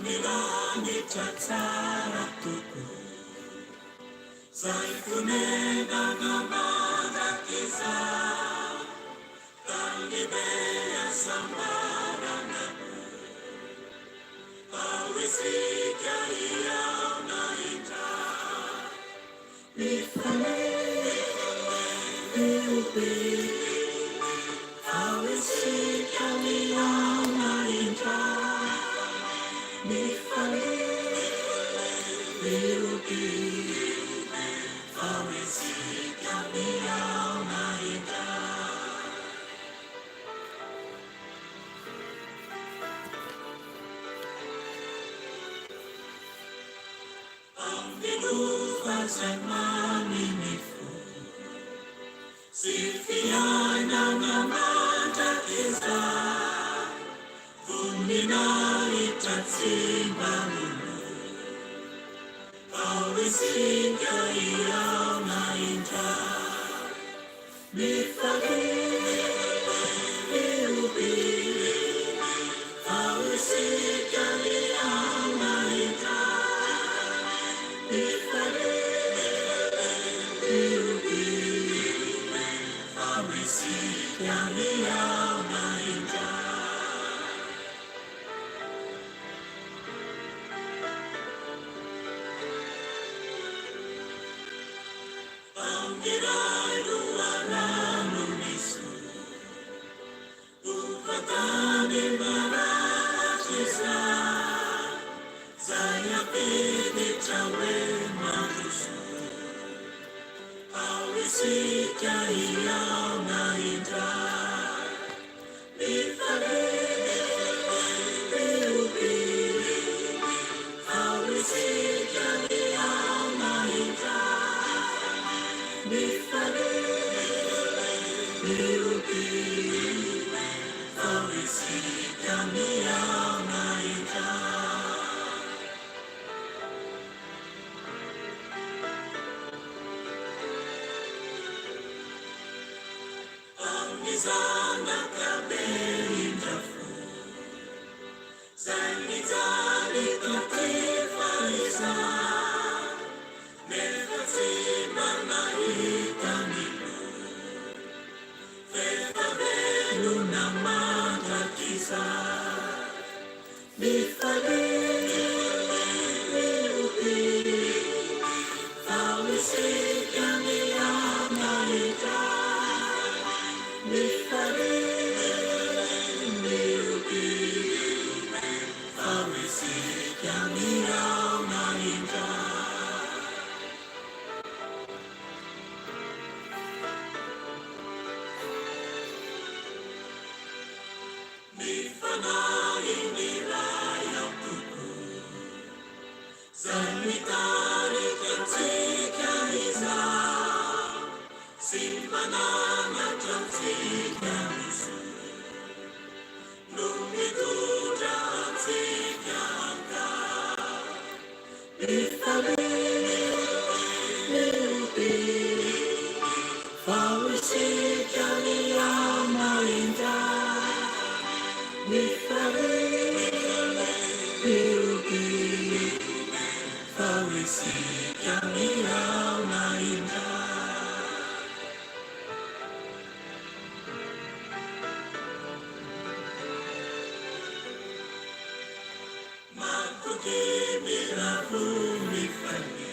Milanitra tsara toko zay fonenana mandrakiza Talibea sambarana Awisika iyauna ita Mifane miubi Awisika iyauna ita Mifane miubi Awisika iyauna ita Fazem maninifu Sifiana namanda kiza Vumina itatsimba mulu Awisinga iyauna inta Mifagi miubi Awisinga iyauna inta Mifagi Sika iyauna inta Mifane miubi Awisika iyauna inta Mifane miubi Awisika iyauna inta Zana kabeli ndafu Zani zali katifa isa Nefatima na itamilu Fefa velu na matakiza Mifade miubi Awisika iyauna ita Mifade miubi Awisika iyauna ita Mifana iniraya tuku Zanitari katika iza Simpanana katika isu Numikuta katika anga Mifade miubi Awisika iyauna ita Mifade miubi Awisika iyauna ita Makukimira kumifani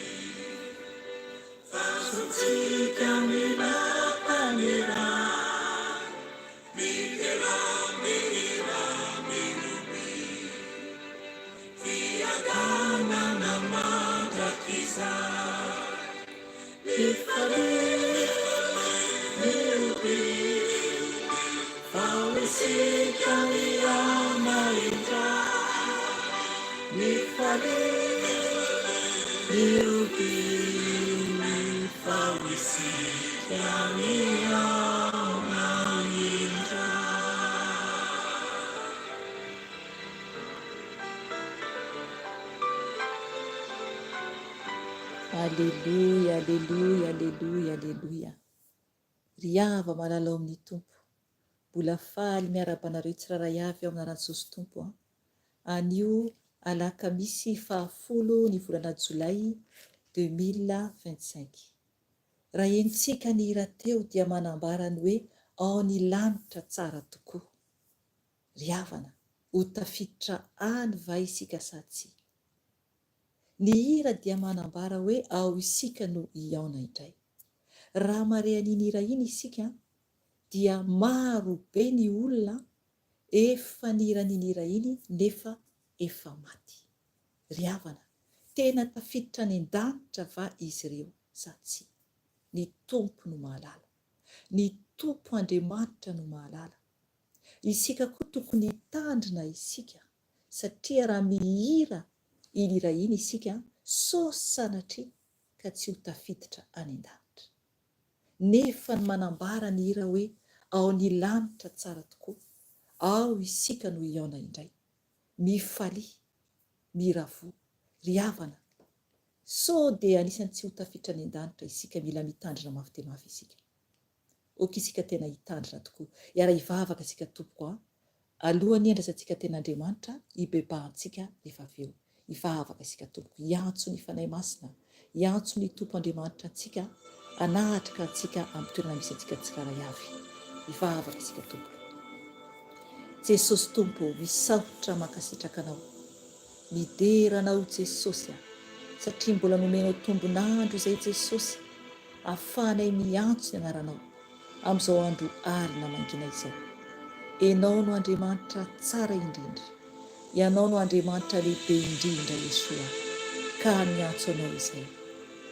Fasutika mina panira Mikera minira minubi Viagana namanda kisa Mifade miubi Awisika iyauna ita Mifade miubi Awisika iyauna ita Alléluia, alléluia, alléluia, alléluia. Riava malalao amin'ny tompo. Mbola faly miara-banareo tsiraray avy ao amin'ny anaran'i Jesosy tompo. Anio Alakamisy 10 ny volana Jolay 2025. Raha enitsika ny hira teo dia manambara ny hoe ao ny lanitra tsara tokoa. Ry havana, ho tafiditra any va isika sa tsy? Ny hira dia manambara hoe ao isika no hiaona indray. Raha mare an'iny hira iny isika dia maro be ny olona efa nihira an'iny hira iny nefa efa maty. Ry havana, tena tafiditra any an-danitra va izy ireo sa tsy? Ny tompo no mahalala. Ny tompo Andriamanitra no mahalala. Isika koa tokony hitandrina isika satria raha mihira iny hira iny isika so sanatria ka tsy ho tafiditra any an-danitra. Nefa ny manambara ny hira hoe ao ny lanitra tsara tokoa, ao isika no hiaona indray. Mifalia, miravoa. Ry havana, so dia anisan'ny tsy ho tafiditra any an-danitra isika, mila mitandrina mafy dia mafy isika. Oka isika tena hitandrina tokoa. Iara hivavaka isika tompoko. Alohan'ny hiandrasantsika tena Andriamanitra, hibebahantsika rehefa avy eo. Hivavaka isika tompoko. Hiantso ny fanahy masina, hiantso ny tompo Andriamanitra antsika, hanatrika antsika amin'ny toerana misy antsika tsiraray avy. Hivavaka isika tompoko. Jesosy tompo, misaotra mankasitraka anao. Mideranao Jesosy, satria mbola nomenao tombonandro izay Jesosy, ahafahanay miantso ny anaranao amin'izao andro alina mangina izao. Enao no Andriamanitra tsara indrindra, ianao no Andriamanitra lehibe indrindra Yesoa, ka miantso anao izay,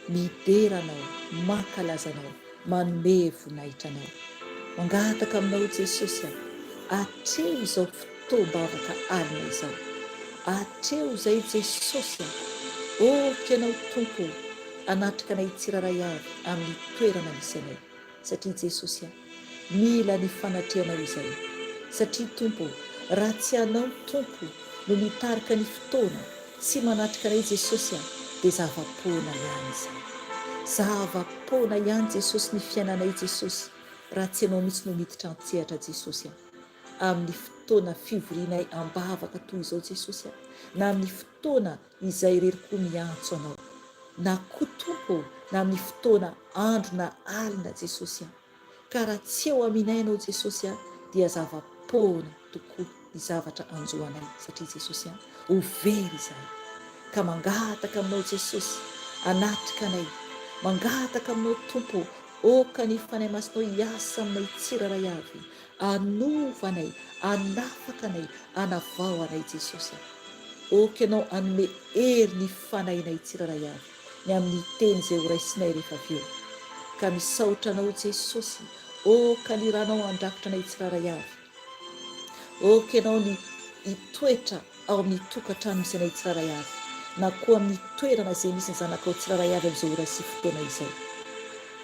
mideranao, mankalazanao, manome voninahitra anao. Mangataka aminao Jesosy, hatreo izao fotoam-bavaka alina izao. Hatreo izay Jesosy, oka ianao tompo, hanatrika anay tsiraray avy amin'ny toerana misy anay. Satria Jesosy, mila ny fanatrehanao izay. Satria tompo, raha tsy anao tompo no mitarika ny fotoana sy manatrika anay Jesosy, dia zava-poana ihany izay. Zava-poana ihany Jesosy ny fiainanay Jesosy, raha tsy anao mihitsy no miditra an-tsehatra Jesosy, amin'ny fotoana fivorianay ambavaka toy izao Jesosy, na amin'ny fotoana izay reriko miantso anao, na koa tompo na amin'ny fotoana andro na alina Jesosy. Ka raha tsy eo aminay ianao Jesosy, dia zava-poana tokoa ny zavatra anjoanay, satria Jesosy ho very izahay. Ka mangataka aminao Jesosy, hanatrika anay, mangataka aminao tompo, oka ny fanahy masinao hiasa aminay tsiraray avy, hanovanay, hanafaka anay, hanavao anay Jesosy. Oka ianao hanome hery ny fanahinay tsiraray avy, ny amin'ny teny izay ho raisinay rehefa avy eo. Ka misaotra anao Jesosy, oka ny ranao handrakotra anay tsiraray avy. Oka ianao ny hitoetra ao amin'ny tokantrano misy anay tsiraray avy, na koa amin'ny toerana izay misy ny zanakao tsiraray avy amin'izao ora sy fotoana izao.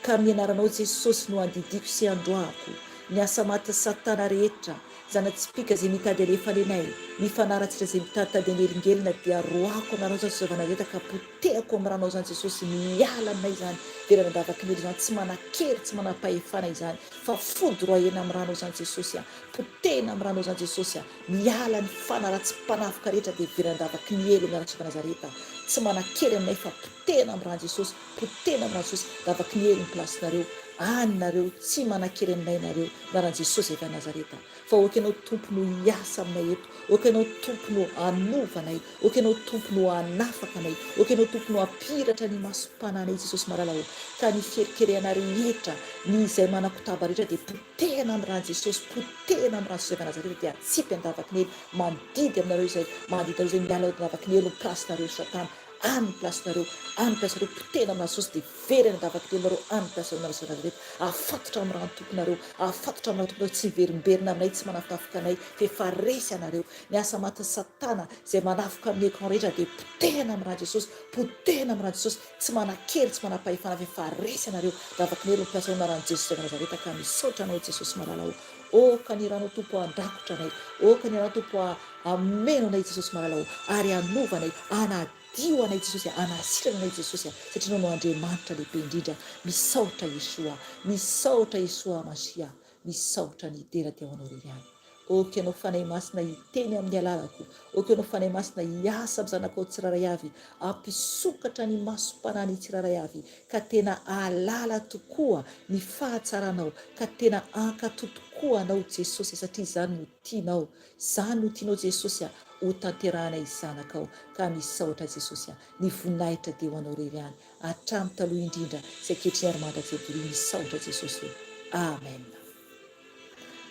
Ka amin'ny anaranao Jesosy no andidiko sy androako ny asa maty Satana rehetra, zanatsipika izay mitady alefanenay, ny fanaratsitra izay mitaditady anelingelina, dia roako amin'anao zany Jesosy Nazareta, ka potehako amin'ny ranao zany Jesosy, miala aminay izany verana andavakin'ely izany, tsy manan-kery, tsy manam-pahefana izany, fa fody roahena amin'ny ranao zany Jesosy, potehina amin'ny ranao zany Jesosy, miala ny fanaratsym-panafika rehetra dia verana andavakin'ely amin'ny ranao Jesosy Nazareta, tsy manan-kery aminay, fa potehina amin'ny ranao Jesosy, potehina amin'ny ranao Jesosy, davakin'ely ny plasinareo, anareo tsy manan-kery aminay nareo, na ranao Jesosy avy a Nazareta. Fa oka ianao tompo no hiasa aminay eto, oka ianao tompo no hanovanay, oka ianao tompo no hanafaka anay, oka ianao tompo no hampiratra ny masom-pananay Jesosy malalao, ka ny fierikereana rehetra, ny izay manakotaba rehetra dia potehina amin'ny ranao Jesosy, potehina amin'ny ranao Jesosy avy a Nazareta, dia atsipy andavakin'ely, mandidy aminareo izay, mandidy anareo izay miala andavakin'ely ny plasinareo Satana, any plasinareo, any plasinareo, potehina amin'ny Jesosy, dia verina andavakin'ely nareo, any plasinareo Jesosy Nazareta, afatotra amin'ny rano tomponareo, afatotra amin'ny rano tomponareo, tsy verimberina aminay, tsy manafitafika anay, fa efa resy anareo. Ny asa maty Satana izay manafika amin'ny écran rehetra dia potehina amin'ny rano Jesosy, potehina amin'ny rano Jesosy, tsy manan-kery, tsy manam-pahefana, fa efa resy anareo, davakin'ely ny plasinareo na rano Jesosy avy a Nazareta. Ka misaotra anao Jesosy malalao, oka ny ranao tompo handrakotra anay, oka ny ranao tompo hameno anay Jesosy malalao, ary hanovanay, anadio anay Jesosy, anasirana anay Jesosy, satria anao no Andriamanitra lehibe indrindra. Misaotra Yesoa, misaotra Yesoa Masia, misaotra ny dera dia ho anao rery any. Oka ianao fanahy masina hiteny amin'ny alalako, okenao fanay masina hiasa amin'ny zanakao tsiraray avy, ampisokatra ny masom-panany tsiraray avy, ka tena alala tokoa ny fahatsaranao, ka tena ankato tokoa anao Jesosy, satria izany no tianao, izany no tianao Jesosy ho tanterahana izanakao. Ka misaotra Jesosy ny voninahitra dia ho anao rery ihany hatramin'ny taloha indrindra sy ankehitriny ary mandrakizay misaotra Jesosy. Amen.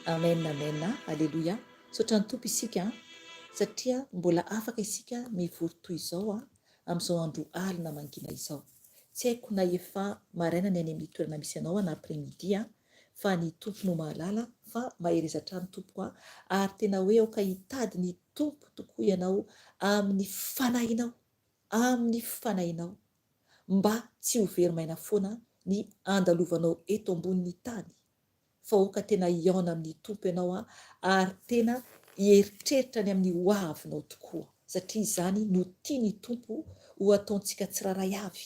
Amen, amen, alleluia. Saotra ny tompo isika satria mbola afaka isika mivory toy izao amin'izao andro alina mangina izao. Tsy haiko na efa maraina ny any amin'ny toerana misy anao na après-midi fa ny tompo no mahalala, fa maherezatra ny tompo ary tena hoe aoka hitady ny tompo tokoa ianao amin'ny fanahinao mba tsy ho verimaina foana ny andalovanao eto ambonin'ny tany, fa aoka tena hiaona amin'ny tompo ianao ary tena hieritreritra ny amin'ny hoavinao tokoa, satria izany no tia ny tompo ho ataontsika tsiraray avy.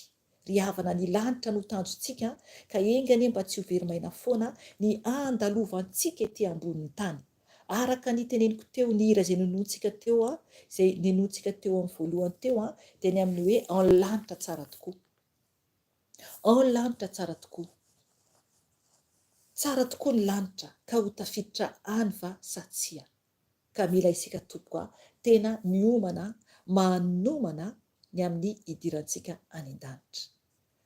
Ry havana ny lanitra no tanjontsika, ka engany mba tsy ho verimaina foana ny andalovantsika ety ambonin'ny tany. Araka ny teneniko teo, ny hira izay nonontsika teo izay nonontsika teo amin'ny voalohany teo dia ny amin'ny hoe en lanitra tsara tokoa. En lanitra tsara tokoa. Tsara tokoa ny lanitra ka ho tafiditra any va sa tsia. Ka mila isika tokoa tena miomana, manomana ny amin'ny idirantsika any an-danitra.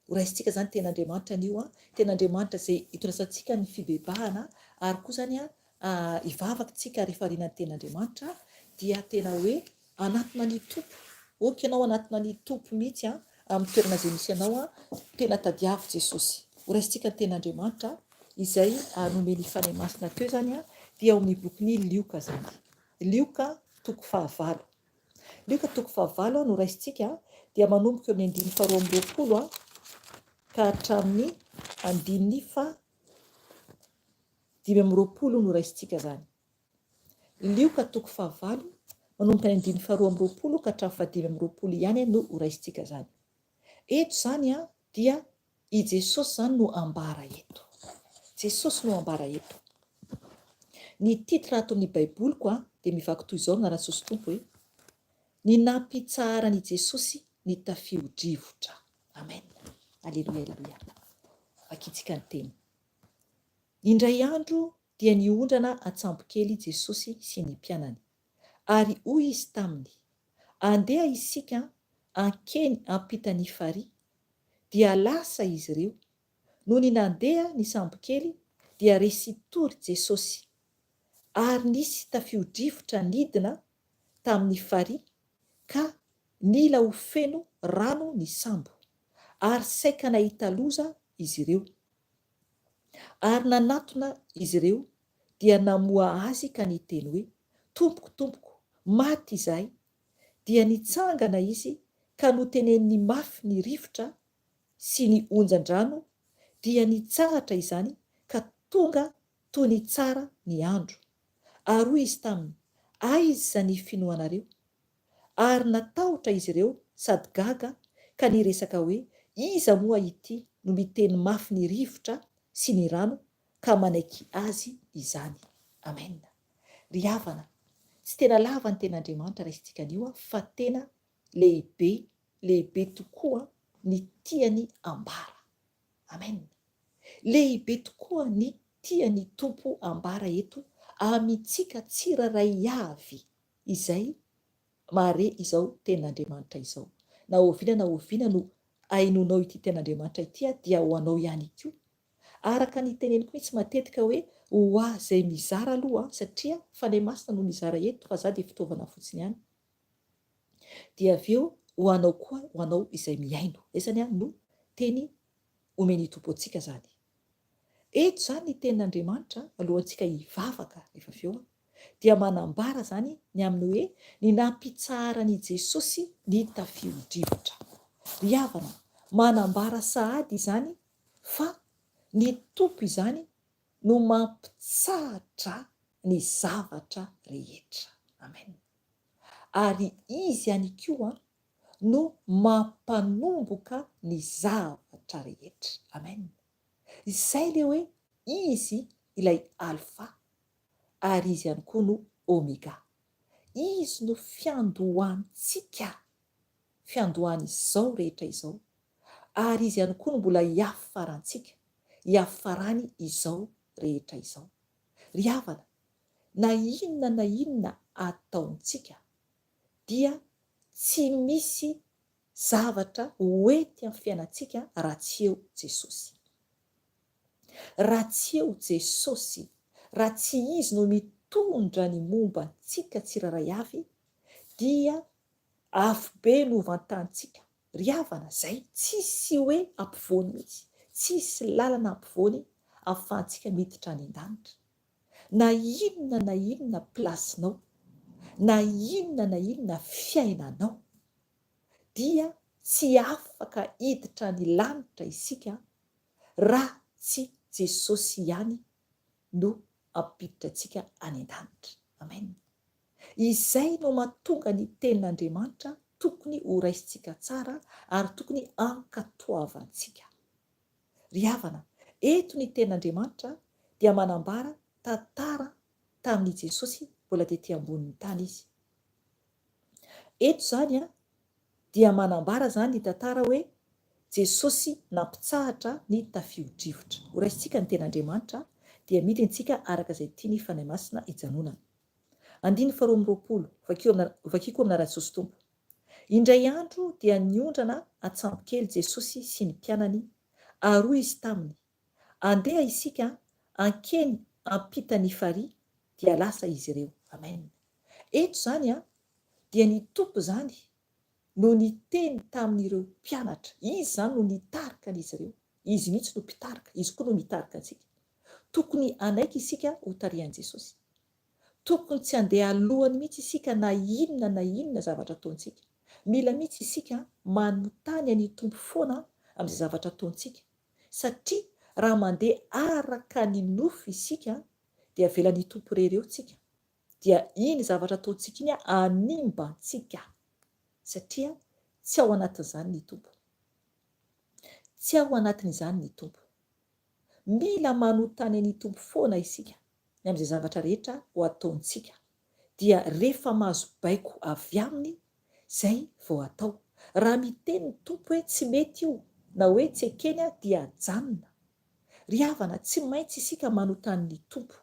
Horaisintsika zany ten'Andriamanitra an'io ten'Andriamanitra izay hitondrasantsika ny fibebahana ary koa zany hivavakintsika rehefa rinan'ny ten'Andriamanitra dia tena hoe anatina ny tompo. Oka ianao anatina ny tompo mihitsy amin'ny toerana izay misy ianao tena tadiavo Jesosy. Horaisintsika ny ten'Andriamanitra izay nomeny fanay masina teo zany dia ao amin'ny bokin'ny Lioka zany. Lioka toko 19. Lioka toko 19 no raisintsika dia manomboka eo amin'ny 2:20 ka hatramin'ny 5:20 no raisintsika zany. Lioka toko 19 manomboka ny 2:20 ka hatramin'ny 5:20 ihany no raisintsika zany. Eto zany dia i Jesosy zany no ambara eto. Jesosy no ambara eto. Ny titra ato amin'ny baiboliko dia mivaky toy izao na Jesosy tompo hoe ny nampitsaharan'i Jesosy ny tafio-drivotra. Amen. Alleluia, alleluia. Vakitsika ny teny. Indray andro dia niondrana an-tsambokely Jesosy sy ny mpianany. Ary hoy izy taminy, andeha isika ankeny ampita ny farihy. Dia lasa izy ireo. Noho ny nandeha ny sambokely dia resy tory Jesosy. Ary nisy tafio-drivotra nidina tamin'ny farihy ka nila ho feno rano ny sambo. Ary saika nahita loza izy ireo. Ary nanatona izy ireo dia namoa azy ka niteny hoe, tompoko, tompoko, maty izahay. Dia nitsangana izy ka noteneniny mafy ny rivotra sy ny onjan-drano dia nitsahatra izany ka tonga toy ny tsara ny andro. Ary hoy izy taminy, aiza ny finoanareo? Ary natahotra izy ireo sady gaga ka niresaka hoe, iza moa ity no miteny mafy ny rivotra sy ny rano ka manaiky azy izany. Amen. Ry havana, tsy tena lava ny ten'Andriamanitra raisintsika an'io fa tena lehibe, lehibe tokoa ny tiany ambara. Amen. Lehibe tokoa ny tiany tompo ambara eto amintsika tsiraray avy izay mare izao ten'Andriamanitra izao. Na oviana no ainonao ity ten'Andriamanitra ity dia ho anao ihany koa. Araka ny teneniko mihitsy matetika hoe ho ahy izay mizara aloha satria fanay masina no mizara eto fa za dia fitaovana fotsiny ihany. Dia avy eo ho anao koa, ho anao izay miaino. Izany no teny omeny tompo antsika zany. Eto zany ny tenin'Andriamanitra alohantsika hivavaka rehefa avy eo dia manambara zany ny amin'ny hoe ny nampitsaharan'i Jesosy ny tafio-drivotra. Ry havana, manambara sahady izany fa ny tompo izany no mampitsahatra ny zavatra rehetra. Amen. Ary izy ihany koa no mampanomboka ny zavatra rehetra. Amen. Izay le hoe izy ilay alfa ary izy ihany koa no omega. izy no fiandohantsika, fiandohany izao rehetra izao, ary izy ihany koa no mbola hiafarantsika, hiafarany izao rehetra izao. Ry havana, na inona ataontsika dia tsy misy zavatra hoety amin'ny fiainantsika raha tsy eo Jesosy. Raha tsy eo Jesosy, raha tsy izy no mitondra ny momba antsika tsiraray avy, dia afo be no vantantsika. Ry havana, zay tsisy hoe ampovoany mihitsy, tsisy lalana ampovoany ahafahantsika miditra any an-danitra. Na inona plasinao, na inona fiainanao, dia tsy afaka hiditra ny lanitra isika raha tsy Jesosy ihany no ampiditra antsika any an-danitra. Amen. Izay no mahatonga ny tenin'Andriamanitra tokony ho raisintsika tsara ary tokony ankatoavantsika. Ry havana, eto ny tenin'Andriamanitra dia manambara tantara tamin'i Jesosy mbola tetỳ ambonin'ny tany izy. Eto zany dia manambara zany ny tantara hoe Jesosy nampitsahatra ny tafio-drivotra. Ho raisintsika ny tenin'Andriamanitra dia midiny tsika araka izay tiany fanahy masina hijanonana. 2:20 vakiko amin'narany Jesosy Tompo. Indray andro dia niondrana antsambo-kely Jesosy sy ny mpianany, ary hoy izy taminy, andeha isika ankeny ampita ny farihy, dia lasa izy ireo. Amen. Eto zany dia ny tompo zany no niteny tamin'ireo mpianatra. Izy zany no nitarika an'izy ireo. Izy mihitsy no mpitarika, izy koa no mitarika antsika. Tokony anaiky isika ho tarihan'i Jesosy. Tokony tsy handeha alohany mihitsy isika na inona zavatra ataontsika. Mila mihitsy isika manontany an'i Tompo foana amin'izay zavatra ataontsika. Satria raha mandeha araka ny nofo isika dia avelan'ny Tompo rereo tsika. Dia iny zavatra ataontsika iny animba antsika. Satria tsy ao anatin'izany ny Tompo. Tsy ao anatin'izany ny Tompo. Mila manontany an'i Tompo foana isika ny amin'izay zavatra rehetra ho ataontsika. Dia rehefa mahazo baiko avy aminy, zay vao atao. Raha miteny ny Tompo hoe tsy mety io, na hoe tsy ekeny dia ajanona. Ry havana, tsy maintsy isika manontany ny Tompo.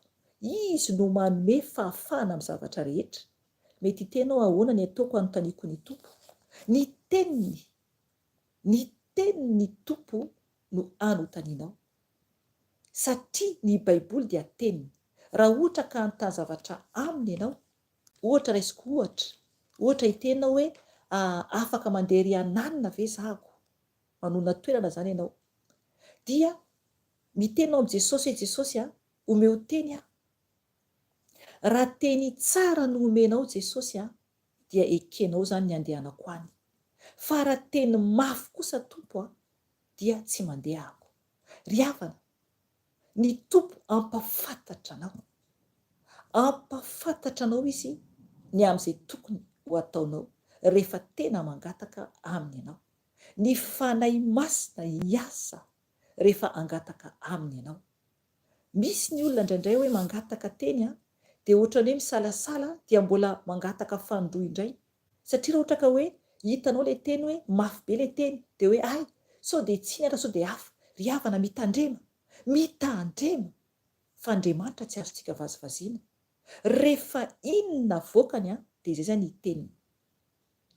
Izy no manome fahafahana amin'ny zavatra rehetra. Mety tenao ahoana ny ataoko anontaniako ny Tompo? Ny teniny Tompo no anontanianao. Satria ny Baiboly dia teniny. Raha ohatra ka anontany zavatra aminy ianao, ohatra raisiko ohatra itenao hoe afaka mandeha ery an'alina ve zahako? Manona toerana zany ianao. Dia mitenao amin'i Jesosy hoe Jesosy omeo teny raha teny tsara no omenao Jesosy dia ekenao zany ny andehanako any. Fa raha teny mafy kosa Tompo dia tsy mandeha ako. Ry havana, ny Tompo ampafantatra anao. Ampafantatra anao izy ny amin'izay tokony ho ataonao rehefa tena mangataka aminy ianao. Ny fanahy masina hiasa rehefa angataka aminy ianao. Misy ny olona indraindray hoe mangataka teny dia ohatran'ny hoe misalasala dia mbola mangataka fandroy indray. Satria raha ohatra ka hoe hitanao ilay teny hoe mafy be ilay teny dia hoe ay, sao dia tsiny ara, sao dia hafa. Ry havana, mitandrema. Fa Andriamanitra tsy azontsika vazivaziana. Rehefa inona voakany dia izay zany teniny.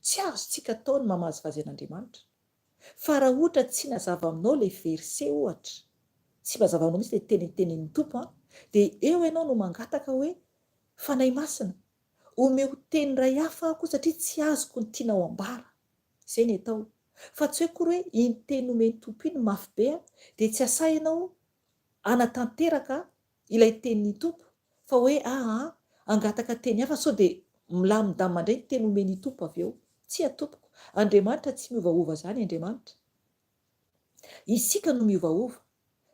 Tsy azontsika atao ny mamazivazy an'Andriamanitra. Fa raha ohatra tsy nazava aminao ilay verset ohatra, tsy mazava aminao mihitsy ilay tenin'ny Tompo dia eo ianao no mangataka hoe fanahy masina, omeo teny iray hafa ako satria tsy azoko ny tianao ambara. Izay ny atao. Fa tsy hoe kory hoe iny teny omen'ny Tompo iny mafy be dia tsy asa ianao anatanteraka ilay tenin'ny Tompo, fa hoe angataka teny hafa sao dia milamindamina indray ny teny omen'ny Tompo avy eo. Tsy atompoko. Andriamanitra tsy miovaova zany Andriamanitra. Isika no miovaova.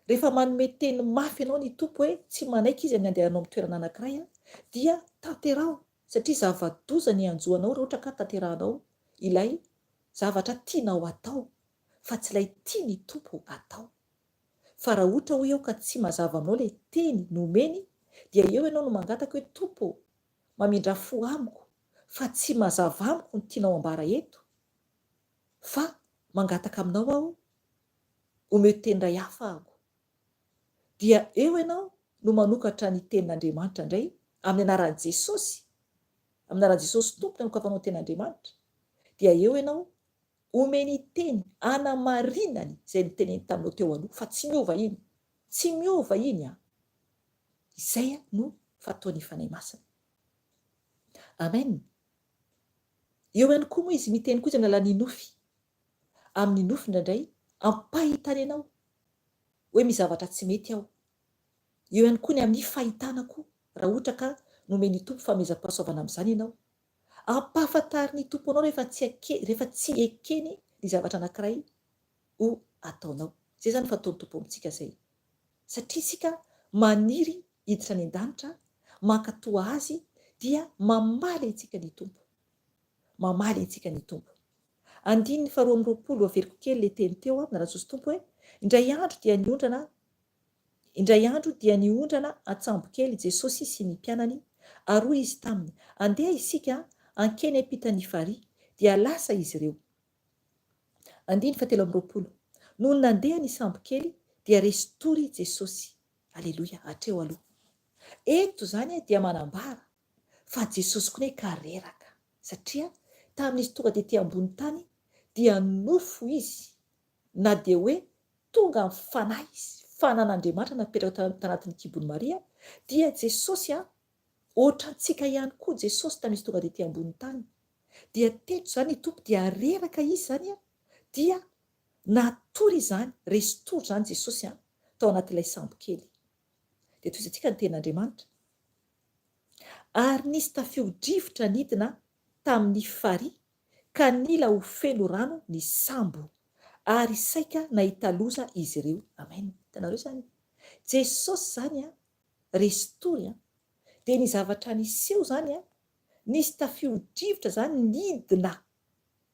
Rehefa manome teny mafy ianao ny Tompo hoe tsy manaiky izy amin'ny andehanao amin'ny toerana anankiray dia tanterao. Satria zava-doza ny anjoanao raha ohatra ka tanterahanao ilay zavatra tianao atao, fa tsy ilay tia ny Tompo atao. Fa raha ohatra hoe eo ka tsy mazava aminao ilay teny nomeny, dia eo ianao no mangataka hoe Tompo, mamindra fo amiko, fa tsy mazava amiko ny tianao ambara eto, fa mangataka aminao aho omeo teny ray hafa ahako. Dia eo ianao no manokatra ny tenin'Andriamanitra indray amin'ny anaran'i Jesosy, amin'ny anaran'i Jesosy tompony anokafanao tenin'Andriamanitra. Dia eo ianao omeny teny anamarinany izay niteneny taminao teo aloha, fa tsy miova iny, tsy miova iny a. Izay no fataony fanahy masina. Amen. Eo ihany koa moa izy miteny koa izy amin'ny alalan'ny nofy. Amin'ny nofy indraindray ampahitany ianao hoe misy zavatra tsy mety ao. Eo ihany koa ny amin'ny fahitana koa, raha ohatra ka nomeny tompo famezam-pahasoavana amin'izany ianao. Ampahafantary ny tompo anao rehefa tsy ekeny ny zavatra anankiray ho ataonao. Izay zany fataon'ny tompo amintsika izay. Satria isika maniry hiditra any an-danitra, mankatoa azy dia mamaly antsika ny tompo. Mamaly antsika ny tompo. Andiny 2:20 averiko kely ilay teny teo amin'ny Jesosy tompo hoe indray andro dia niondrana atsambo kely Jesosy sy ny mpianany, ary hoy izy taminy, andeha isika ankeny ampitan'ny farihy, dia lasa izy ireo. 3:20 noho nandeha ny sambo kely dia resy tory Jesosy. Aleloia, hatreo aloha. Eto zany dia manambara fa Jesosy koa ka reraka, satria tamin'izy tonga dia ety ambony tany dia nofo izy, na dia hoe tonga amin'ny fanahy izy, fanan'Andriamanitra napetraka tanatin'ny kibon'i Maria, dia Jesosy ohatrantsika ihany koa Jesosy tamin'izy tonga dia ety ambony tany. Dia teto zany ny tompo dia reraka izy zany dia natory izany, resy tory zany Jesosy tao anatin'ilay sambo kely. Dia toy izantsika ny tenin'Andriamanitra. Ary nisy tafio-drivotra nidina tamin'ny farihy, ka nila ho feno rano ny sambo, ary saika nahita loza izy ireo. Amen. Hitanareo zany, Jesosy zany resy tory dia ny zavatra niseho zany nisy tafio-drivotra zany nidina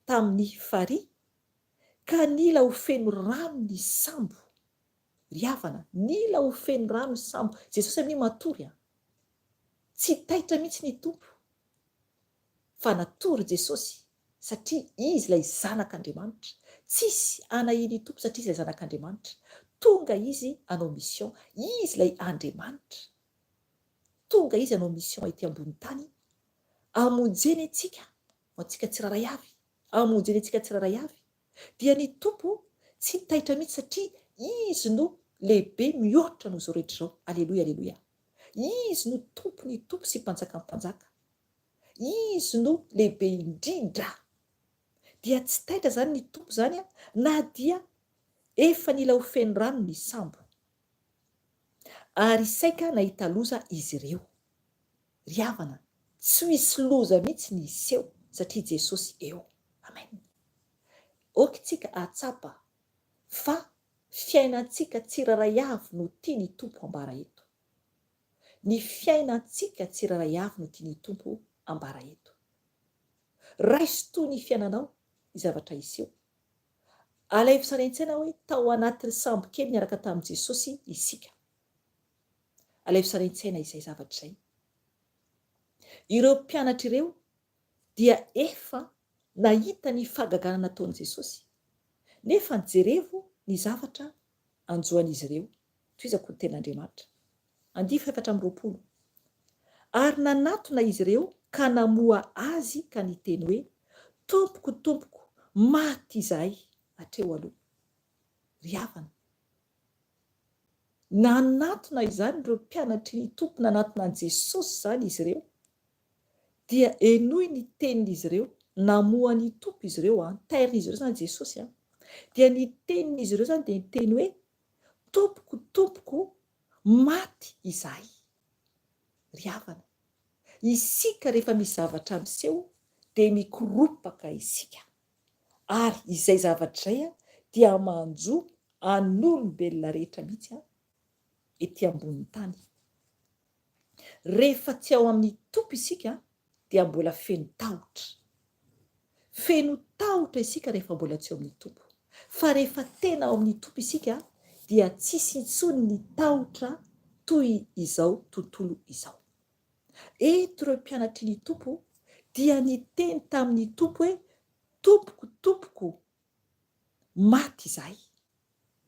tamin'ny farihy, ka nila ho feno rano ny sambo. Riavana, nila ho feno rano ny sambo. Jesosy amin'iny matory tsy taitra mihitsy ny tompo, fa natory Jesosy satria izy ilay zanak'Andriamanitra. Tsisy anahiny tompo satria izy ilay zanak'Andriamanitra. Tonga izy hanao mission, izy ilay Andriamanitra. Tonga izy hanao mission ety ambony tany, hamonjeny antsika, antsika tsiraray avy, hamonjeny antsika tsiraray avy. Dia ny tompo tsy taitra mihitsy satria izy no lehibe mihoatra noho izao rehetra izao. Aleloia, aleloia. Izy no tompo ny tompo sy mpanjaka ny mpanjaka. Izy no lehibe indrindra. Dia tsy taitra zany ny tompo zany na dia efa nila ho feno rano ny sambo, ary saika nahita loza izy ireo. Riavana, tsy misy loza mihitsy ny iseho satria Jesosy eo. Amen. Okitsika atsapa fa fiainantsika tsiraray avy no tia ny tompo ambara eto. Ny fiainantsika tsiraray avy no tia ny tompo ambara eto. Raiso toy ny fiainanao ny zavatra iseho. Alaivo sanaintsaina hoe tao anatin'ny sambo kely niaraka tamin'i Jesosy isika. Alaivo sanaintsaina izay zavatra izay. Ireo mpianatra ireo dia efa nahita ny fahagagana nataon'i Jesosy, nefa nijerevo ny zavatra anjoan'izy ireo. Toizako ny tenin'Andriamanitra. 4:20 ary nanatona izy ireo ka namoa azy ka niteny hoe, tompoko, tompoko, maty izahay. Hatreo aloha. Riavana, nanatona izany ireo mpianatry ny tompo, nanatona an' Jesosy zany izy ireo, dia enoy ny tenin'izy ireo, namoa ny tompo izy ireo, tairin'izy ireo zany Jesosy dia ny tenin'izy ireo zany dia niteny hoe, tompoko, tompoko, maty izahay. Riavana, isika rehefa misy zavatra miseho dia mikoropaka isika, ary izay zavatra izay dia manjo an'olombelona rehetra mihitsy ety ambony tany. Rehefa tsy ao amin'ny tompo isika dia mbola feno tahotra. Feno tahotra isika rehefa mbola tsy ao amin'ny tompo. Fa rehefa tena ao amin'ny tompo isika dia tsisy intsony ny tahotra toy izao tontolo izao. Eto ireo mpianatry ny tompo dia niteny tamin'ny tompo hoe tompoko tompoko maty izahay,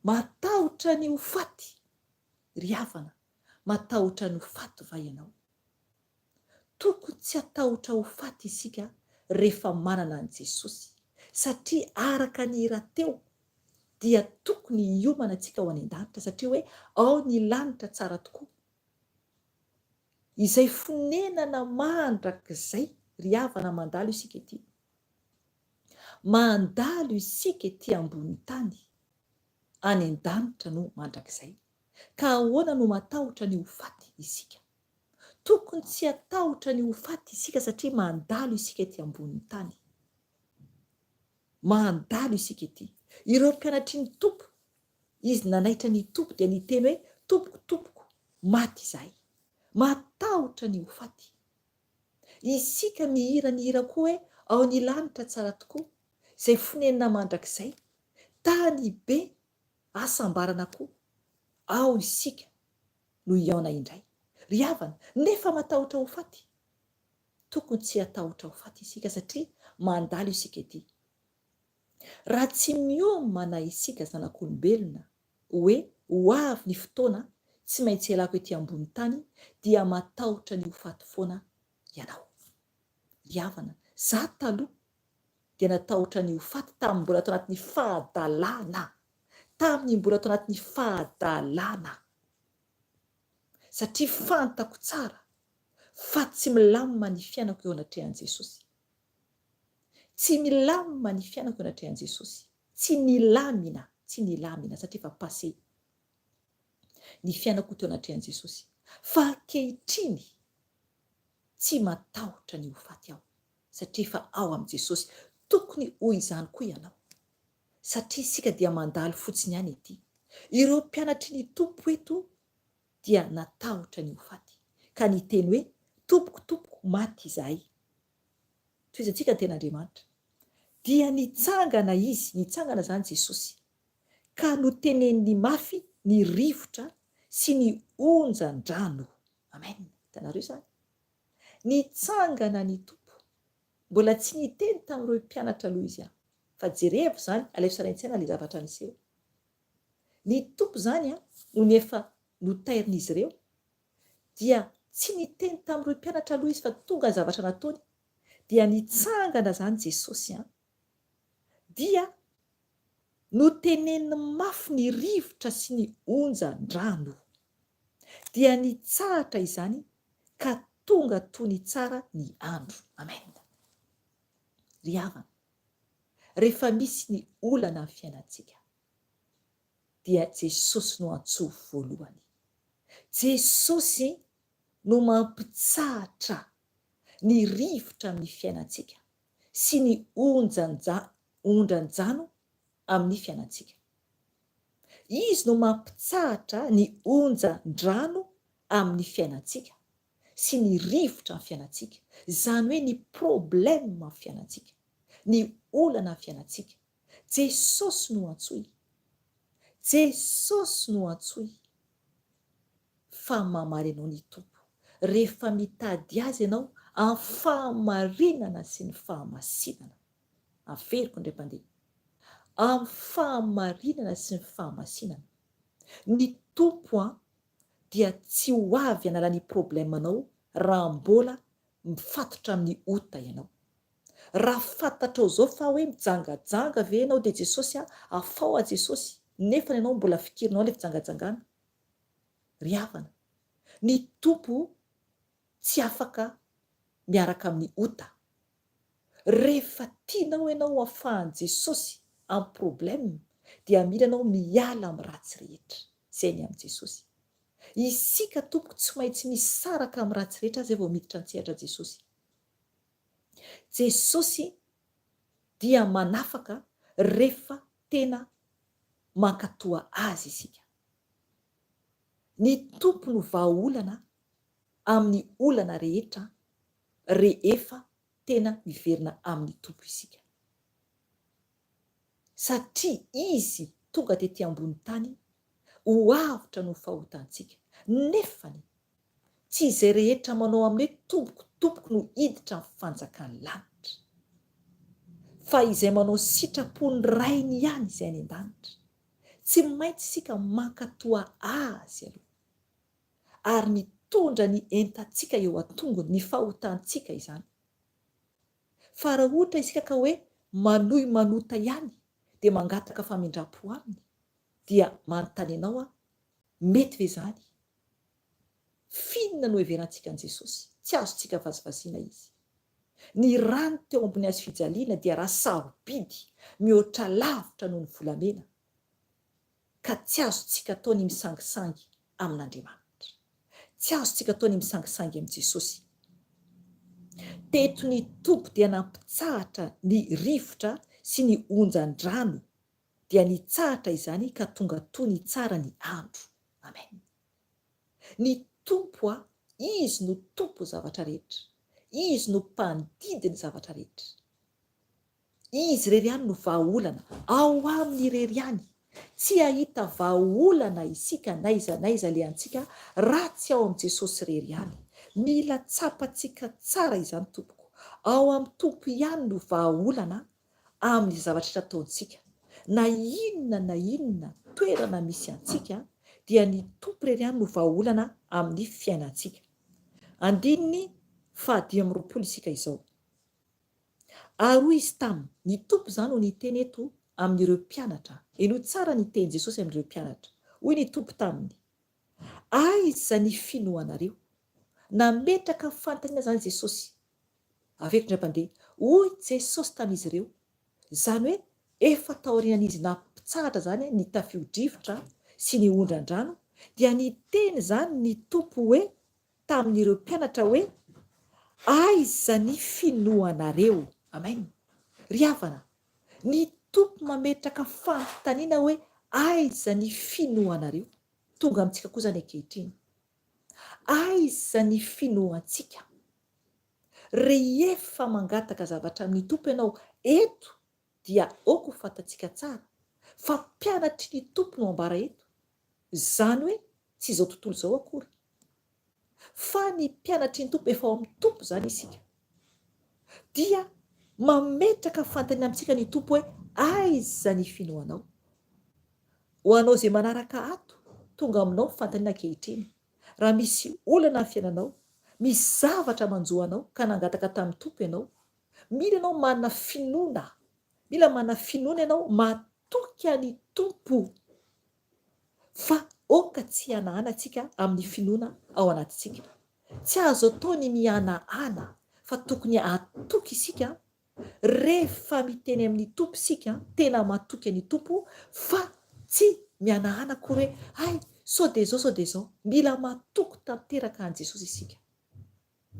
matahotra ny ho faty. Ry havana, matahotra ny ho faty va ianao? Tokony tsy hatahotra ho faty isika rehefa manana an' Jesosy, satria araka ny rahateo dia tokony hiomana antsika ho any an-danitra, satria hoe ao ny lanitra tsara tokoa. Izay fonenana mandrakizay, ry havana, mandalo isika ety. Mandalo isika ety ambony tany, any an-danitra no mandrakizay. Ka ahoana no matahotra ny ho faty isika? Tokony tsy hatahotra ny ho faty isika satria mandalo isika ety ambony tany. Mandalo isika ety. Ireo mpianatry ny tompo, izy nanaitra ny tompo dia niteny hoe tompoko tompoko maty izahay, matahotra ny ho faty. Isika mihira ny hira koa hoe ao ny lanitra tsara tokoa, izay fonenana mandrakizay, tany be asambarana koa, ao isika no hiaona indray. Ry havana, nefa matahotra ho faty. Tokony tsy hatahotra ho faty isika satria mandalo isika ety. Raha tsy miomana isika zanak'olombelona hoe ho avy ny fotoana tsy maintsy ialako ety ambony tany, dia matahotra ny ho faty foana ianao. Ry havana, za taloha dia natahotra ny ho faty tamin'ny mbola tao anatin'ny fahadalàna, tamin'ny mbola tao anatin'ny fahadalàna, satria fantako tsara fa tsy milamina ny fiainako eo anatrehan' Jesosy. Tsy milamina ny fiainako eo anatrehan' Jesosy. Tsy nilamina satria fa passé ny fiainako teo anatrehan' Jesosy. Fa ankehitriny tsy matahotra ny ho faty aho, satria fa ao am' Jesosy. Tokony hoy izany koa ianao, satria isika dia mandalo fotsiny ihany ety. Ireo mpianatry ny tompo eto dia natahotra ny ho faty, ka niteny hoe tompoko tompoko maty izahay. Toizantsika ny ten'Andriamanitra, dia nitsangana izy, nitsangana zany Jesosy, ka notenen'ny mafy ny rivotra sy ny onjan-drano. Amen. Hitanareo izany, nitsangana ny tompo. Mbola tsy niteny tamin'ireo mpianatra aloha izy, fa jerevo zany, alefa saraintsaina ilay zavatra niseho. Ny tompo zany no nefa notairin'izy ireo, dia tsy niteny tamin'ireo mpianatra aloha izy fa tonga ny zavatra nataony, dia nitsangana zany Jesosy, dia noteneniny mafy ny rivotra sy ny onjan-drano, dia nitsahatra izany ka tonga toy ny tsara ny andro. Amen. Ry havana, rehefa misy ny olana amin'ny fiainantsika, dia Jesosy no antsovo voalohany. Jesosy no mampitsahatra ny rivotra amin'ny fiainantsika sy ny ondran-drano amin'ny fiainantsika. Izy no mampitsahatra ny onjan-drano amin'ny fiainantsika sy ny rivotra amin'ny fiainantsika. Izany hoe ny problème amin'ny fiainantsika, ny olana amin'ny fiainantsika. Jesosy no antsoy. Jesosy no antsoy. Fa mamaly anao ny tompo. Rehefa mitady azy ianao amin'ny fahamarinana sy ny fahamasinana. Averiko indray mpandeha. Amin'ny fahamarinana sy ny fahamasinana. Ny tompo dia tsy ho avy hanala ny problèmanao raha mbola mifatotra amin'ny ota ianao. Raha fantatrao zao fa hoe mijangajanga ve ianao dia Jesosy afao a Jesosy, nefa ianao mbola fikirinao ilay fijangajangana. Ry havana, ny tompo tsy afaka miaraka amin'ny ota. Rehefa tianao ianao afahan'i Jesosy amin'ny problème, dia mila ianao miala amin'ny ratsy rehetra. Izay ny amin'i Jesosy. Isika tompoko tsy maintsy misaraka amin'ny ratsy rehetra izay vao miditra an-tsehatra Jesosy. Jesosy dia manafaka rehefa tena mankatoa azy isika. Ny tompo no vahaolana amin'ny olana rehetra rehefa tena miverina amin'ny tompo isika. Satria izy tonga tetỳ ambony tany ho avotra no fahotantsika. Nefany tsy izay rehetra manao amin'ny hoe tompoko no hiditra amin'ny fanjakany lanitra, fa izay manao sitrapony rainy ihany izay any an-danitra. Tsy maintsy isika mankatoa azy aloha ary mitondra ny entantsika eo an-tongony, ny fahotantsika izany. Fa raha ohatra isika ka hoe manohy manota ihany dia mangataka famindram-po aminy, dia manontany ianao mety ve izany? Finona no heverantsika an' Jesosy? Tsy azontsika vazivazina izy. Ny rano teo ambony hazo fijaliana dia raha sarobidy mihoatra lavitra noho ny volamena, ka tsy azontsika atao ny misangisangy amin'Andriamanitra. Tsy azontsika atao ny misangisangy amin'i Jesosy. Teto ny tompo dia nampitsahatra ny rivotra sy ny onjan-drano, dia nitsahatra izany ka tonga toy ny tsara ny andro. Amen. Ny tompo izy no tompo zavatra rehetra, izy no mpandidi ny zavatra rehetra. Izy irery ihany no vahaolana, ao aminy irery ihany tsy ahita vahaolana isika naiza le antsika raha tsy ao amin'i Jesosy irery ihany. Mila tsapantsika tsara izany tompoko. Ao amin'ny tompo ihany no vahaolana amin'ny zavatra ataontsika. Na inona toerana misy antsika dia ny tompo irery ihany no vahaolana amin'ny fiainantsika. Andininy 19 isika izao. Ary hoy izy taminy, ny tompo izany no niteny eto amin'ireo mpianatra. Eno tsara ny teny Jesosy amin'ireo mpianatra. Hoy ny tompo taminy, aiza ny finoanareo? Nametraka fantaniana izany Jesosy. Avery ndram-pandeha, hoy Jesosy tamin'izy ireo. Izany hoe efa taorian'izy nampitsahatra zany ny tafio-drivotra sy ny ondran-drano, dia niteny zany ny tompo hoe tamin'ireo mpianatra hoe aiza ny finoanareo? Amen. Ry havana, ny tompo mametraka fanontaniana hoe aiza ny finoanareo? Tonga amintsika koa zany ankehitriny. Aiza ny finoantsika? Rehefa mangataka zavatra amin'ny tompo ianao eto, dia aoko fantatsika tsara fa mpianatry ny tompo no ambara eto. Izany hoe tsy izao tontolo izao akory, fa ny mpianatry ny tompo efa ao amin'ny tompo zany isika, dia mametraka fantaniana amintsika ny tompo hoe aiza ny finoanao? Ho anao izay manaraka ato, tonga aminao fantaniana ankehitriny. Raha misy olana amin'ny fiainanao, misy zavatra manjoanao ka nangataka tamin'ny tompo ianao, mila ianao manana finoana, mila manana finoana ianao matoky ny tompo, fa oka tsy hanahana antsika amin'ny finoana ao anatintsika. Tsy azo atao ny mihanahana, fa tokony atoky isika rehefa miteny amin'ny tompo isika, tena matoky ny tompo, fa tsy mihanahana akory hoe ay sao dia izao. Mila matoky tanteraka an' Jesosy isika.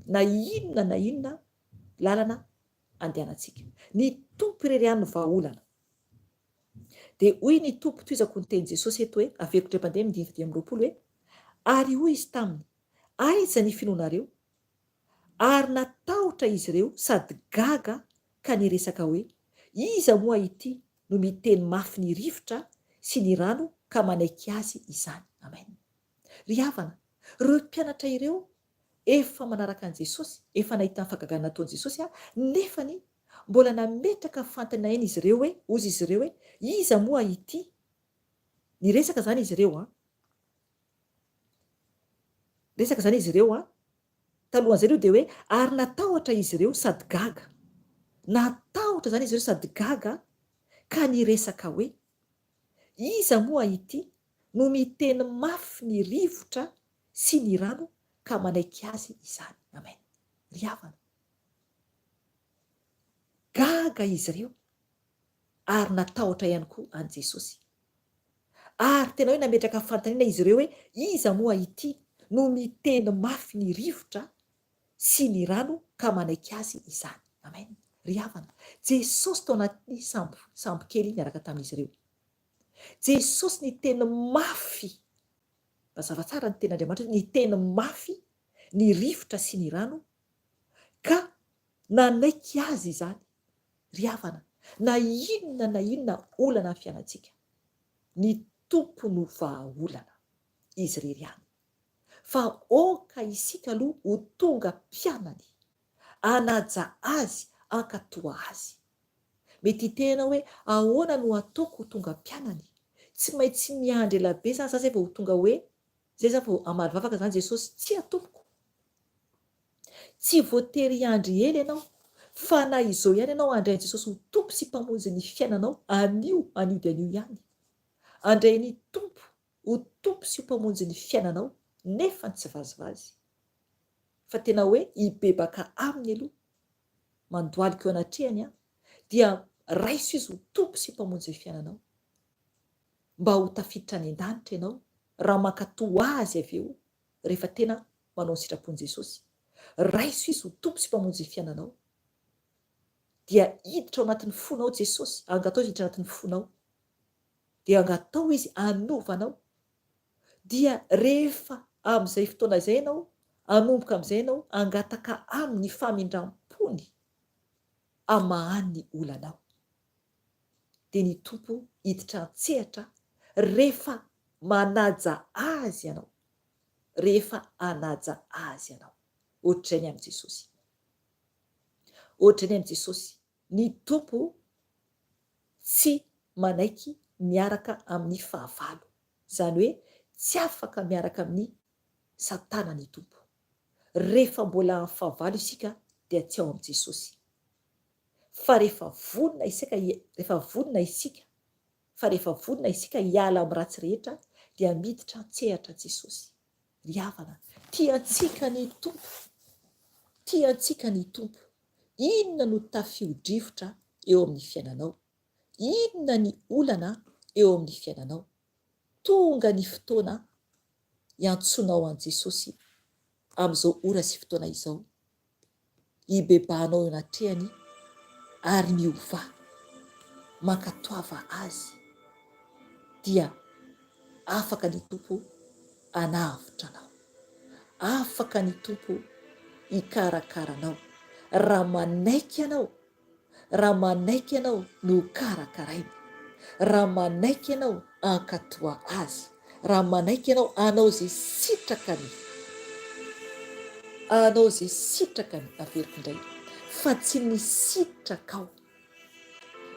Na inona lalana andehanantsika, ny tompo irery ihany no vahaolana. Dia hoy ny tompo toizako ny teny Jesosy eto hoe, averiko ndram-pandeha 19 hoe, ary hoy izy taminy, aiza ny finoanareo? Ary natahotra izy ireo sady gaga ka niresaka hoe, iza moa ity no miteny mafy ny rivotra sy ny rano ka manaiky azy izany? Amen. Ry havana, ireo mpianatra ireo efa manaraka an' Jesosy, efa nahita ny fahagagana nataon'i Jesosy, nefany mbola nametraka fantaniana eny izy ireo hoe, ozy izy ireo hoe, iza moa ity? Niresaka zany izy ireo resaka zany izy ireo talohan'izay aloha dia hoe, ary natahotra izy ireo sady gaga. Natahotra zany izy ireo sady gaga ka niresaka hoe, iza moa ity no miteny mafy ny rivotra sy ny rano ka manaiky azy izany? Amen. Ry havana, gaga izy ireo ary natahotra ihany koa an' Jesosy. Ary tena hoe nametraka fantaniana izy ireo hoe, iza moa ity no miteny mafy ny rivotra sy ny rano ka manaiky azy izany? Amen. Ry havana, Jesosy tao anaty sambo kely niaraka tamin'izy ireo. Jesosy ny teny mafy, mazava tsara ny ten'Andriamanitra, ny teny mafy ny rivotra sy ny rano ka nanaiky azy izany. Ry havana, na inona olana amin'ny fiainantsika, ny tompo no vahaolana izy irery ihany. fa oka isika aloha ho tonga mpianany, anaja azy, ankatoa azy. Mety tena hoe ahoana no ataoko ho tonga mpianany? Tsy maintsy miandry elabe zany za zay vao ho tonga hoe zay za vao amaly vavaka zany Jesosy tsy atompoko. Tsy voatery andry ela ianao, fa na izao ihany ianao andray Jesosy ho tompo sy mpamonjy ny fiainanao, anio dia anio ihany. Andray ny tompo ho tompo sy ho mpamonjy ny fiainanao nefa tsy vazivazy. Fa tena hoe hibebaka aminy aloha, mandoalika eo anatrehany dia raiso izy ho tompo sy mpamonjy ny fiainanao. Mba ho tafiditra any an-danitra ianao raha mankatoa azy avy eo rehefa tena manao ny sitrapon'i Jesosy. Raiso izy ho tompo sy mpamonjy ny fiainanao. Dia hiditra ao anatin'ny fonao Jesosy, angatao izy hiditra anatin'ny fonao. Dia angatao izy hanovanao. Dia rehefa amin'izay fotoana izay ianao, hanomboka amin'izay ianao, angataka amin'ny famindrampony hamahany ny olanao. Dia ny tompo hiditra an-tsehatra rehefa manaja azy ianao. Rehefa anaja azy ianao. Ohatr'izay ny amin'i Jesosy. Ohatr'izay ny amin'i Jesosy. Ny tompo tsy manaiky miaraka amin'ny fahavalo. Izany hoe tsy afaka miaraka amin'ny Satana ny tompo. Rehefa mbola amin'ny fahavalo isika dia tsy ao amin'i Jesosy. Fa rehefa vonona isika hiala amin'ny ratsy rehetra dia miditra an-tsehatra Jesosy. Ry havana, tiantsika ny tompo. Tiantsika ny tompo. Inona no tafio-drivotra eo amin'ny fiainanao? Inona ny olana eo amin'ny fiainanao? Tonga ny fotoana hiantsonao an Jesosy amin'izao ora sy fotoana izao. Hibebahanao eo anatrehany ary miova mankatoava azy. Dia afaka ny tompo hanavotra anao. Afaka ny tompo hikarakarana anao. Raha manaiky ianao no karakaraina. Raha manaiky ianao hankatoa azy. Raha manaiky ianao hanao izay sitrakany averiko indray. Fa tsy ny sitrakao.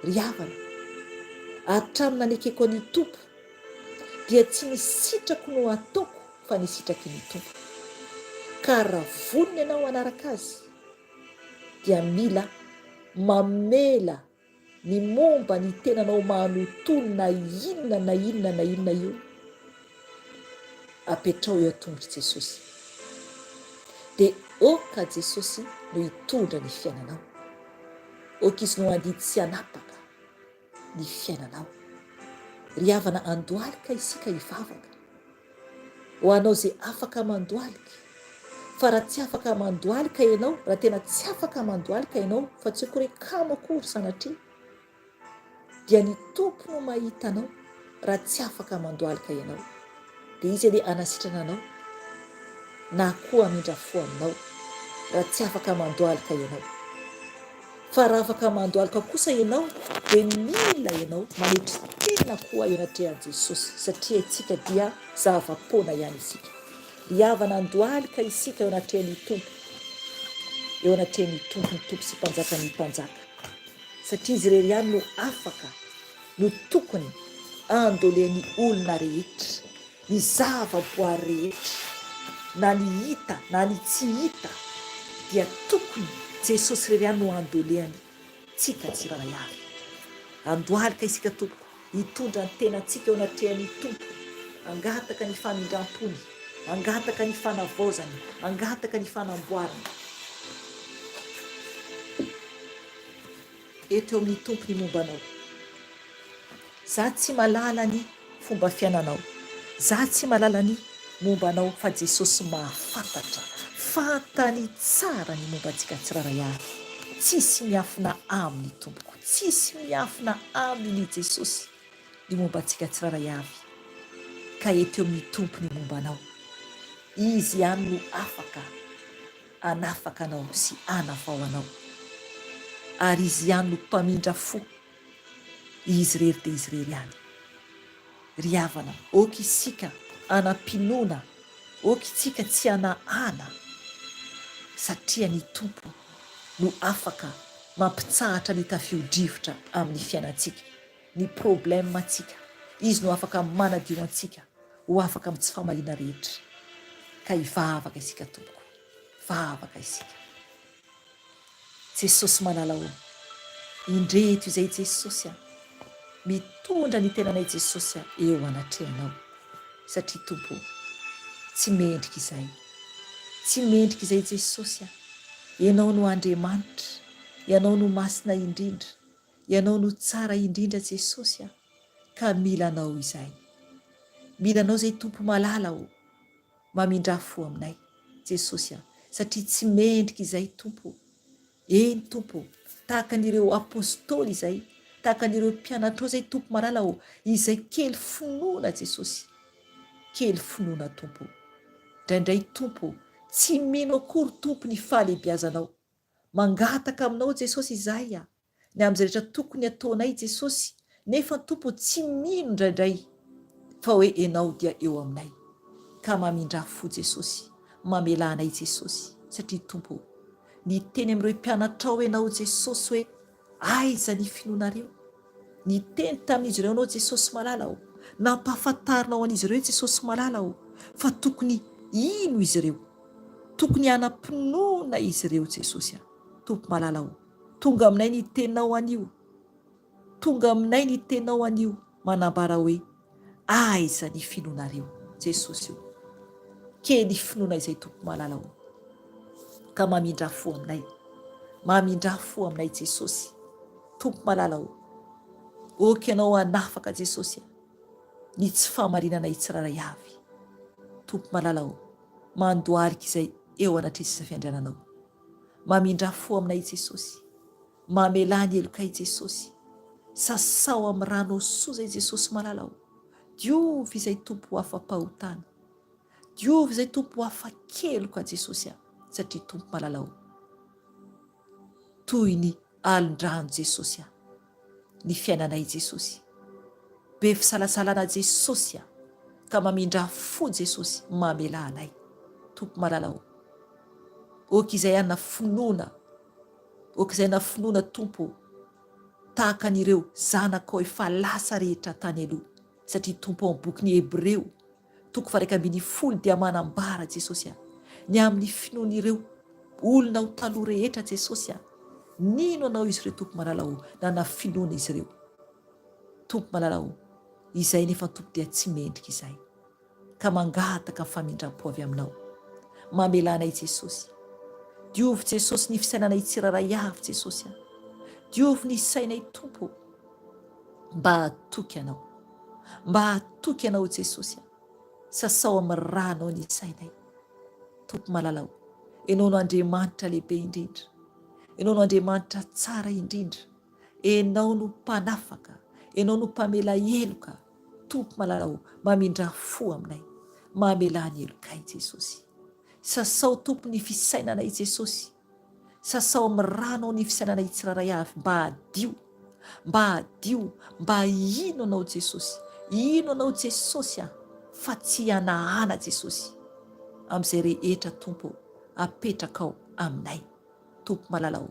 Ry havana, hatramin'ny nanekeko ny tompo dia tsy ny sitrako no ataoko fa ny sitraky ny tompo. Ka raha vonona ianao hanaraka azy dia mila mamela ny momba ny tenanao manontolo na inona io apetrao eo an-tongotry Jesosy. Dia oka Jesosy no hitondra ny fiainanao. Oka izy no handidy sy hanapaka ny fiainanao. Ry havana, andohalika isika hivavaka. Ho anao izay afaka mandohalika. Fa raha tsy afaka mandohalika ianao, raha tena tsy afaka mandohalika ianao, fa tsy hoe kamo akory sanatria, dia ny tompo no mahita anao raha tsy afaka mandohalika ianao. Dia izy ilay hanasitrana anao na koa hamindra-fo aminao raha tsy afaka mandohalika ianao. Fa raha afaka mandohalika kosa ianao dia mila ianao manetry tena koa eo anatrehan'i Jesosy, satria isika dia zava-poana ihany isika. Ry havana, andohalika isika eo anatrehan'ny tompo, eo anatrehan'ny tompo, ny tompo sy mpanjaka ny mpanjaka, satria izy irery ihany no afaka, no tokony andoleny olona rehetra, ny zava-boary rehetra, na ny hita na ny tsy hita, dia tokony Jesosy irery ihany no andoleny tsika tsirairay avy. Andohalika isika tompo, hitondra ny tenantsika eo anatrehan'ny tompo, angataka ny famindram-pony, angataka ny fanavaozany, angataka ny fanamboarany. Eto eo amin'ny tompo ny mombanao. Za tsy malala ny fomba fiainanao, za tsy malala ny mombanao, fa Jesosy mahafantatra, fantany tsara ny mombantsika tsiraray avy. Tsisy miafina amin'ny tompoko, tsisy miafina amin'ny Jesosy ny mombantsika tsiraray avy. Ka eto eo amin'ny tompo ny mombanao, izy ihany no afaka hanafaka anao sy hanavao anao, ary izy ihany no mpamindra fo. Izy rery dia izy rery ihany. Ry havana, oka isika hanampinoana okitsika tsy hanahana satria ny tompo no afaka mampitsahatra ny tafio-drivotra amin'ny fiainantsika, ny problème antsika. Izy no afaka manadio antsika ho afaka amin'ny tsy famaliana rehetra. Ka hivavaka isika tompoko, vavaka isika. Jesosy manalao, indreto izay Jesosy mitondra ny tenanay Jesosy eo anatrehanao, satria tompo tsy mendrika izay, tsy mendrika izay Jesosy ianao no Andriamanitra, ianao no masina indrindra, ianao no tsara indrindra Jesosy ka milanao izay, milanao izay tompo malala mamindra fo aminay Jesosy satria tsy mendrika izay tompo. Eny tompo, tahaka an'ireo apôstôly izay, tahaka an'ireo mpianatra izay tompo malala izay kely finoana Jesosy, kely finoana tompo. Indraindray tompo tsy mino akory tompo ny fahalebiazanao, mangataka aminao Jesosy izahay ny amin'izay rehetra tokony ataonay Jesosy, nefa tompo tsy mino indraindray fa hoe ianao dia eo aminay. Ka mamindra fo Jesosy, mamelanay Jesosy, satria tompo ny teny amin'ireo mpianatrao ianao Jesosy hoe aiza ny finoanareo, ny teny tamin'izy ireo anao Jesosy malala nampahafantarinao an'izy ireo Jesosy malala fa tokony ino izy ireo, tokony hanampinoana izy ireo Jesosy tompo malala tonga aminay ny teninao anio, tonga aminay ny teninao anio manambara hoe aiza ny finoanareo Jesosy kely finoana izay tompo malala ka mamindra fo aminay, mamindra fo aminay Jesosy tompo malala oky ianao hanafaka Jesosy ny tsy fahamarinanay tsiraray avy, tompo malala mandoarika izay eo anatrisy fiandriananao, mamindra fo aminay Jesosy, mamelany elokay Jesosy, sasao amin'ny rano soa izay Jesosy malala diovy izay tompo afa-pahotana, diovy izay tompo afa-keloka Jesosy satria tompo malala toy ny alondrano Jesosy ny fiainanay Jesosy, be fisalasalana Jesosy ka mamindra fo Jesosy mamelanay tompo malala oky izay ana finoana, oky izay nafinoana tompo tahaka an'ireo zanakao efa lasa rehetra tany aloha, satria tompo amin'ny bokin'ny Hebreo toko 1:10 dia manambara Jesosy ny amin'ny finoan'ireo olona ho taloha rehetra Jesosy nino anao izy ireo tompo malala na nafinoana izy ireo tompo malala izay nefa tompo dia tsy mendrika izay, ka mangataka famindram-po avy aminao, mamelanay Jesosy, diovy Jesosy ny fisainanay tsiraray avy Jesosy, diovy ny sainay tompo, mba hatoky anao, mba hatoky anao Jesosy, sasao amin'ny rano ny sainay tompo malala ianao no Andriamanitra lehibe indrindra, ianao no Andriamanitra tsara indrindra, ianao no mpanafaka, ianao no mpamela eloka tompo malala mamindra fo aminay, mamelany elokay Jesosy, sasao tompo ny fisainanay Jesosy, sasao amin'ny rano ny fisainanay tsiraray avy, mba hadio, mba hadio, mba ino anao Jesosy, ino anao Jesosy fa tsy hanahana Jesosy amin'izay rehetra tompo apetraka aminay tompo malala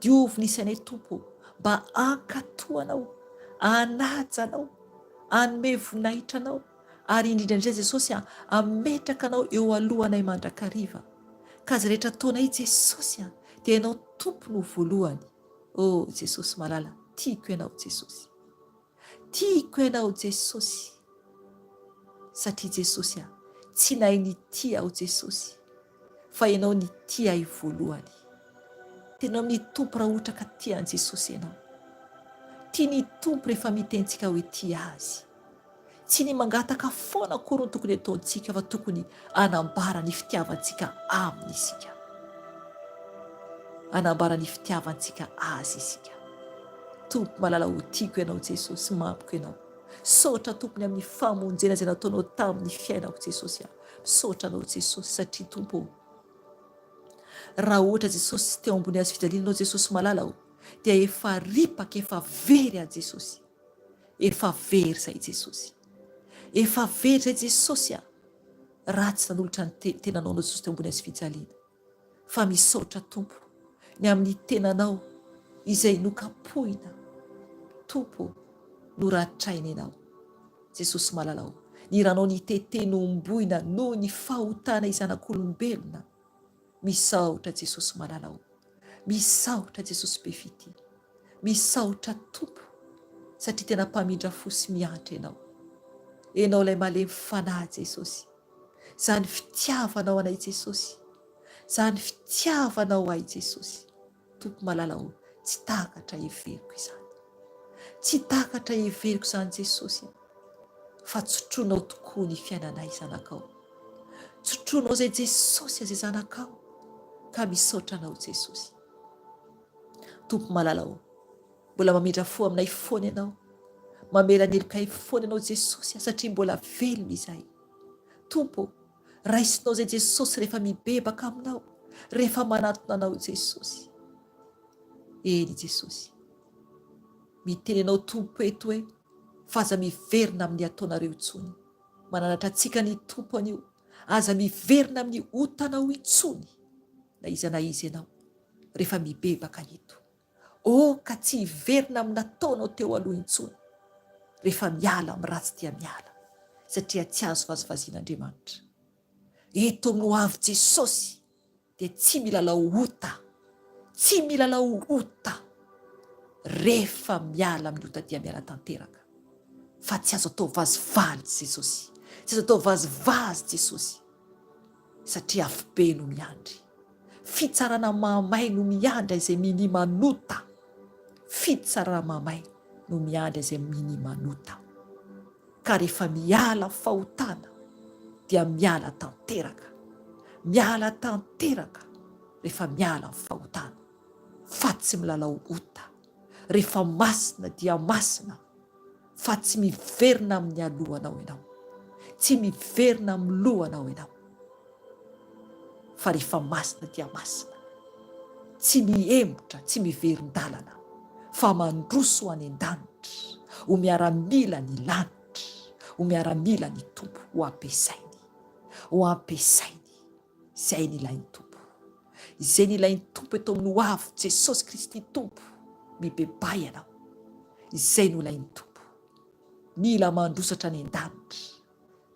diovy ny sainay tompo, mba ankatoanao, anajanao, anome voninahitra anao, ary indrindrandray Jesosy ametraka anao eo alohanay mandrakariva, ka zay rehetra ataonay Jesosy dia ianao tompo no voalohany. O Jesosy malala, tiako ianao Jesosy, tiako ianao Jesosy, satria Jesosy tsy nahay ny tia aho Jesosy fa ianao ny tia ahy voalohany. Tena ny tompo raha ohatra ka tian Jesosy ianao, tia ny tompo rehefa mitentsika hoe tia azy, tsy ny mangataka foana akory no tokony ataontsika fa tokony anambara ny fitiavantsika aminy isika, anambara ny fitiavantsika azy isika. Tompo malala tiako ianao Jesosy, mampiko ianao, saotra tompony amin'ny famonjena izay nataonao tamin'ny fiainako Jesosy, saotra anao Jesosy satria tompo raha ohatra Jesosy teo ambony hazo fijaliananao Jesosy malala dia efa ripaka, efa very a Jesosy, efa very zay Jesosy, efa very zay Jesosy ratsy nanolotra ny tenanao no Jesosy teo ambony azy fijaliana, fa misaotra Tompo ny amin'ny tenanao izay nokapohina. Tompo, noratraina ianao Jesosy malalao, ny ranao niteteno omboina noho ny fahotana izanak'olombelona. Misaotra Jesosy malalao, misaotra Jesosy be fity, misaotra Tompo, satria tena mpamindra fo sy miantra ianao. Ianao ilay malemy fanahy Jesosy, izany fitiavanao anay Jesosy, izany fitiavanao ahy Jesosy. Tompo malalao, tsy takatra heveriko izany, tsy takatra heveriko izany Jesosy, fa tsotronao tokoa ny fiainanay zanakao, tsotronao zay Jesosy zay zanakao, ka misaotra anao Jesosy. Tompo malalao, mbola mamindra fo aminay foana ianao, mamela nelokay foana ianao Jesosy, satria mbola velona izahay. Tompo, raisinao zay Jesosy rehefa mibebaka aminao, rehefa manatona anao Jesosy. Eny Jesosy, miteny anao Tompo eto hoe fa aza miverina amin'ny ataonareo intsony, mananatra antsika ny Tompo anio, aza miverina amin'ny otanao intsony, na iza na izy ianao rehefa mibebaka eto. Ka tsy hiverina amin'ny nataonao teo aloha intsony, rehefa miala amin'ny ratsy dia miala, satria tsy azo vazivazian'Andriamanitra. Eto amin'ny ho avy Jesosy dia tsy milalao ota, tsy milalao ota rehefa miala amin'ny ota dia miala tanteraka, fa tsy azo atao vazivaly Jesosy, tsy azo atao vazivazy Jesosy, satria afobe no miandry, fitsarana mamay no miandry izay minimanota, fitsarana mamay no miandry izay minimanota. Ka rehefa miala fahotana dia miala tanteraka, miala tanteraka rehefa miala amin'ny fahotana, fa tsy milalao ota. Rehefa masina dia masina, fa tsy miverina amin'ny alohanao ianao, tsy miverina amin'ny lohanao ianao, fa rehefa masina dia masina, tsy miemotra, tsy miverin-dalana, fa mandroso ho any an-danitra, ho miaramila ny lanitra, ho miaramila ny Tompo, ho ampiasainy izay ny ilainy Tompo, izay ny ilainy Tompo eto amin'ny ho avy Jesosy Kristy Tompo. Mibebay ianao, izay no ilainy Tompo, mila mandrosatra ny an-danitra,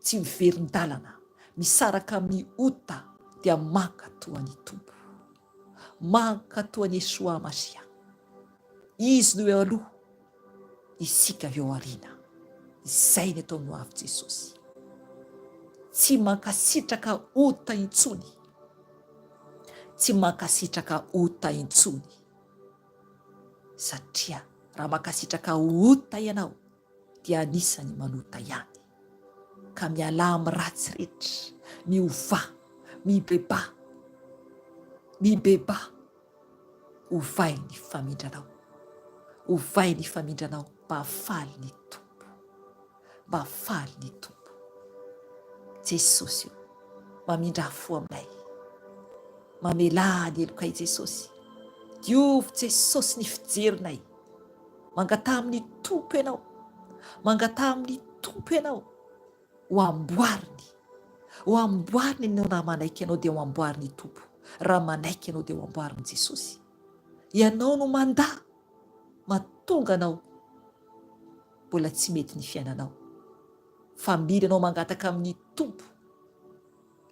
tsy miverin-dalana, misaraka amin'ny ota, dia mankatoa ny Tompo, mankatoa ny Yeshua Masia. Izy no eo aloha, isika avy eo aoriana. Izay ny atao amin'ny ho avy Jesosy, tsy mankasitraka ota intsony, tsy mankasitraka ota intsony, satria raha mankasitraka ota ianao dia anisany manota ihany. Ka miala amin'ny ratsy rehetra, miova, mibeba, ovay ny famindranao, ovay ny famindranao, mba hafaly ny Tompo, mba hafaly ny Tompo. Jesosy mamindra fo aminay, mamela ny elokay Jesosy, diovy Jesosy ny fijerinay, mangata amin'ny Tompo ianao, mangata amin'ny Tompo ianao, ho amboariny ianao. Raha manaiky ianao dia ho amboariny Tompo, raha manaiky ianao dia ho amboariny Jesosy. Ianao no mandà, mahatonga anao mbola tsy mety ny fiainanao, fa mila anao mangataka amin'ny Tompo,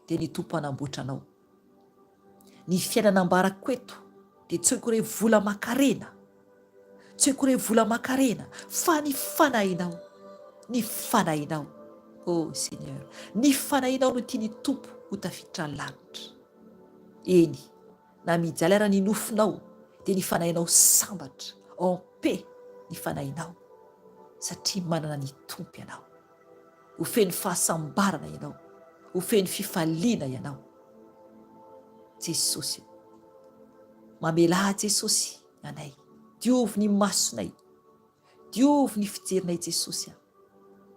dia ny Tompo anamboatra anao. Ny fiainana ambarako eto dia tsy hoe vola makarena, tsy hoe vola makarena, fa ny fanahinao, oh Seigneur, ny fanahinao no tiany Tompo ho tafiditra ny lanitra. Eny, na mijaly ara ny nofinao dia ny fanahinao sambatra, ampe ny fanahinao, satria manana ny Tompo ianao, ho feny fahasambarana ianao, ho feny fifaliana ianao. Jesosy, mamela Jesosy anay, diovy ny masonay, diovy ny fijerinay Jesosy,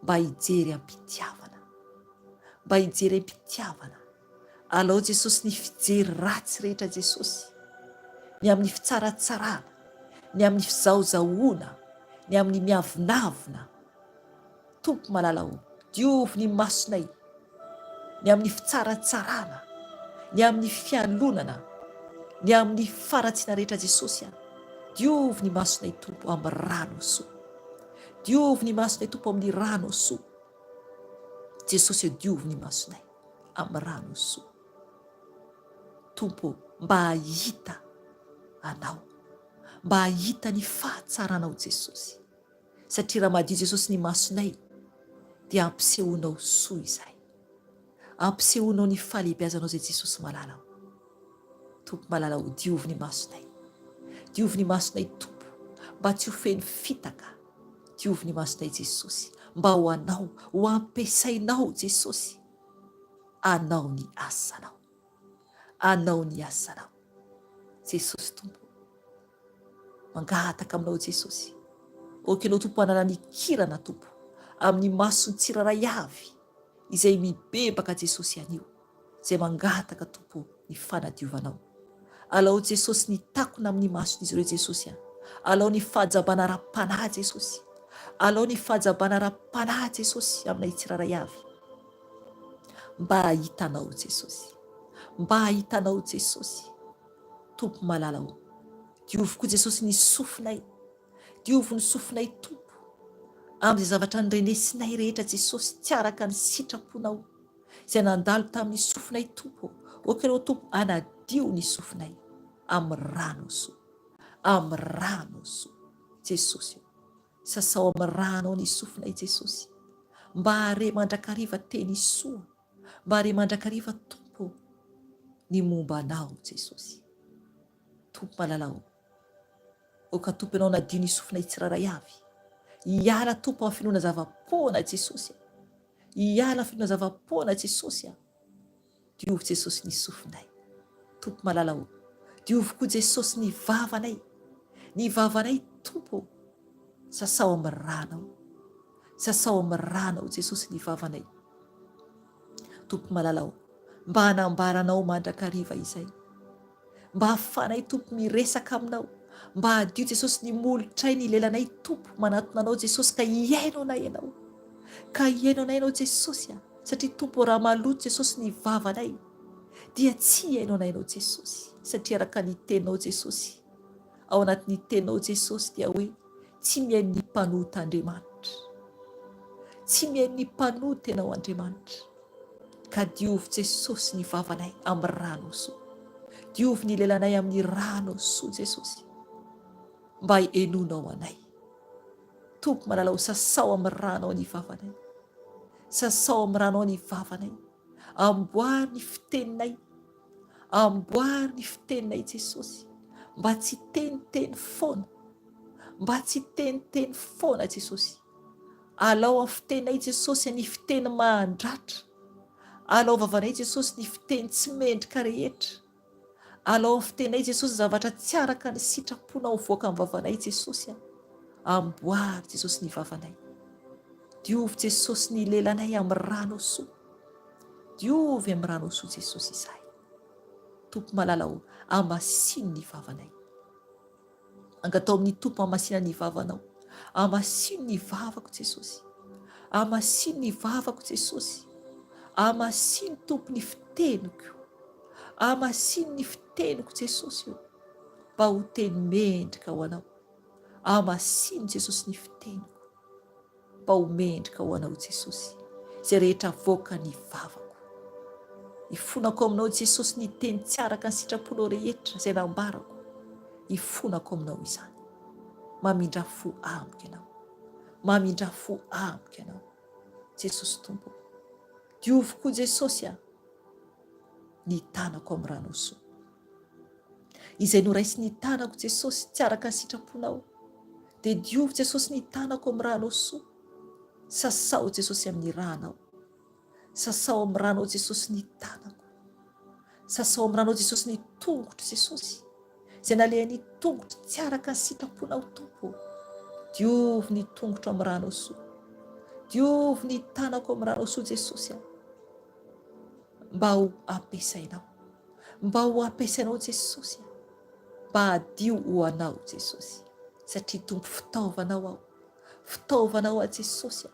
mba hijery am-pitiavana, alao Jesosy ny fijery ratsy rehetra Jesosy, ny amin'ny fitsaratsarana, ny amin'ny fizaozahoana, ny amin'ny miavonavona. Tompo malalao, diovy ny masonay, ny amin'ny fitsaratsarana, ny amin'ny fialonana, ny amin'ny faratsiana rehetra Jesosy diovy ny masonay tompo amin'ny rano soa, diovy ny masonay tompo amin'ny rano soa Jesosy diovy ny masonay amin'ny rano soa tompo, mba hahita anao, mba hahita ny fahatsaranao Jesosy, satria raha madio Jesosy ny masonay dia ampisehoanao soa izay, ampisehoanao ny fahalehibiazanao zay Jesosy malalao. Tompo malalao, diovy ny masonay, diovy ny masonay tompo, mba tsy ho feno fitaka, diovy ny masonay Jesosy, mba ho anao, ho ampiasainao Jesosy, anao ny asanao, anao ny asanao Jesosy tompo, mangataka aminao Jesosy, okenao tompo anana ny kirana tompo amin'ny masony tsiraray avy izay mibebaka Jesosy anio, izay mangataka tompo ny fanadiovanao. Alao Jesosy ny takona amin'ny mason'izy ireo Jesosy, alao ny fahajabana ra-panahy Jesosy, alao ny fahajabana ra-panahy Jesosy aminay tsiraray avy, mba hahitanao Jesosy, mba hahitanao Jesosy tompo malalao. Diovy koa Jesosy ny sofinay, diovy ny sofinay tompo amin'izay zavatra nyrenesinay rehetra Jesosy tsy araka ny sitraponao izay nandalo tamin'ny sofinay tompo, okanao tompo anadio ny sofinay amin'ny rano soa, amin'ny rano soa Jesosy, sasao amin'ny rano ny sofinay Jesosy, mba hare mandrakariva teny soa, mba hare mandrakariva tompo ny momba anao Jesosy. Tompo malalao, oka tompo ianao nadio ny sofinay tsiraray avy, hiala tompo amin'ny finoana zava-poana Jesosy, hiala amin'ny finoana zava-poana Jesosy, diovy Jesosy ny sofinay. Tompo malalao, diovy koa Jesosy ny vavanay tompo, sasao amin'ny ranao, sasao amin'ny ranao Jesosy ny vavanay. Tompo malalao, mba hanambaranao mandrakariva izay, mba hafanay tompo miresaka aminao, mba hadio Jesosy ny molotray ny lelanay tompo manatona anao Jesosy, ka hiaino anay ianao, ka hiaino anay ianao Jesosy, satria tompo raha maloto Jesosy ny vavanay dia tsy hiaino anay ianao Jesosy, satria araka ny teninao Jesosy, ao anatin'ny teninao Jesosy dia hoe tsy mihaino ny mpanota Andriamanitra, tsy mihaino ny mpanota ianao Andriamanitra, ka diovy Jesosy ny vavanay amin'ny rano soa, diovy ny lelanay amin'ny rano soa Jesosy, mba henonao anay. Tompo malalao, sasao amin'ny rano ny vavanay, sasao amin'ny rano ny vavanay, amboary ny fiteninay, amboary ny fiteninay Jesosy, mba tsy teniteny foana, mba tsy teniteny foana Jesosy, alao amin'ny fiteninay Jesosy ny fiteny mahandratra, alao vavanay Jesosy ny fiteny tsy mendrika rehetra, alao amin'ny fiteninay Jesosy zavatra tsy araka ny sitraponao voaka amin'ny vavanay Jesosy, amboary Jesosy ny vavanay, diovy Jesosy ny lelanay amin'ny rano soa, diovy amin'ny rano soa Jesosy izay. Tompo malalao, amasino ny vavanay, angatao amin'ny tompo amasina ny vavanao, amasino ny vavako Jesosy, amasino ny vavako Jesosy, amasino tompo ny fiteniko, amasino ny fiteniko Jesosy io, mba ho teny mendrika ho anao, amasino Jesosy ny fiteniko, mba ho mendrika ho anao Jesosy, izay rehetra voaka ny vavako, hifonako aminao Jesosy ny teny tsy araka ny sitraponao rehetra izay nambarako, hifonako aminao izany, mamindra fo amiko ianao, mamindra fo amiko ianao Jesosy tompo. Diovy koa Jesosy ny tanako amin'ny rano soa, izay noraisy ny tanako Jesosy tsy araka ny sitraponao, dia diovy Jesosy ny tanako amin'ny rano soa, sasao Jesosy amin'ny ranao, sasao amin'ny ranao Jesosy ny tanako, sasao amin'ny ranao Jesosy ny tongotro Jesosy, izay nalehan'ny tongotro tsy araka ny sitraponao tompo, diovy ny tongotro amin'ny rano soa, diovy ny tanako amin'ny rano soa Jesosy, mba ho ampiasainao, mba ho ampiasainao Jesosy, mba hadio ho anao Jesosy, satria tompo fitaovanao aho, fitaovanao a Jesosy,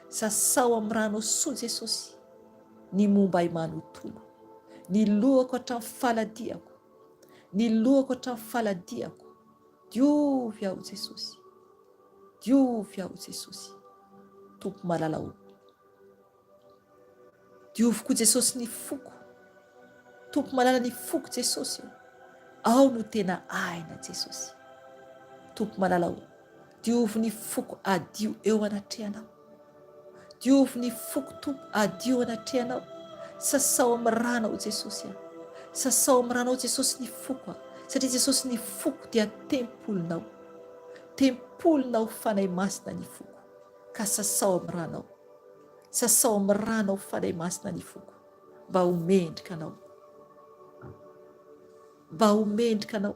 sasao amin'ny rano soa Jesosy, ny momba ay manontolo, ny lohako hatramin'ny faladiako, ny lohako hatramin'ny faladiako. Diovy aho Jesosy, diovy aho Jesosy, tompo malalao. Diovy koa Jesosy ny foko, tompo malala ny foko Jesosy. Ao no tena aina Jesosy, tompo malalao. Diovy ny foko adio eo anatrehanao, diovy ny foko tompo adio anatrehanao. Sasao amin'ny ranao Jesosy, sasao amin'ny ranao Jesosy ny foko, satria Jesosy ny foko dia tempolinao, tempolinao fanahy masina ny foko. Ka sasao amin'ny ranao, sasao amin'ny ranao fanahy masina ny foko, mba homendrika anao, mba homendrika anao,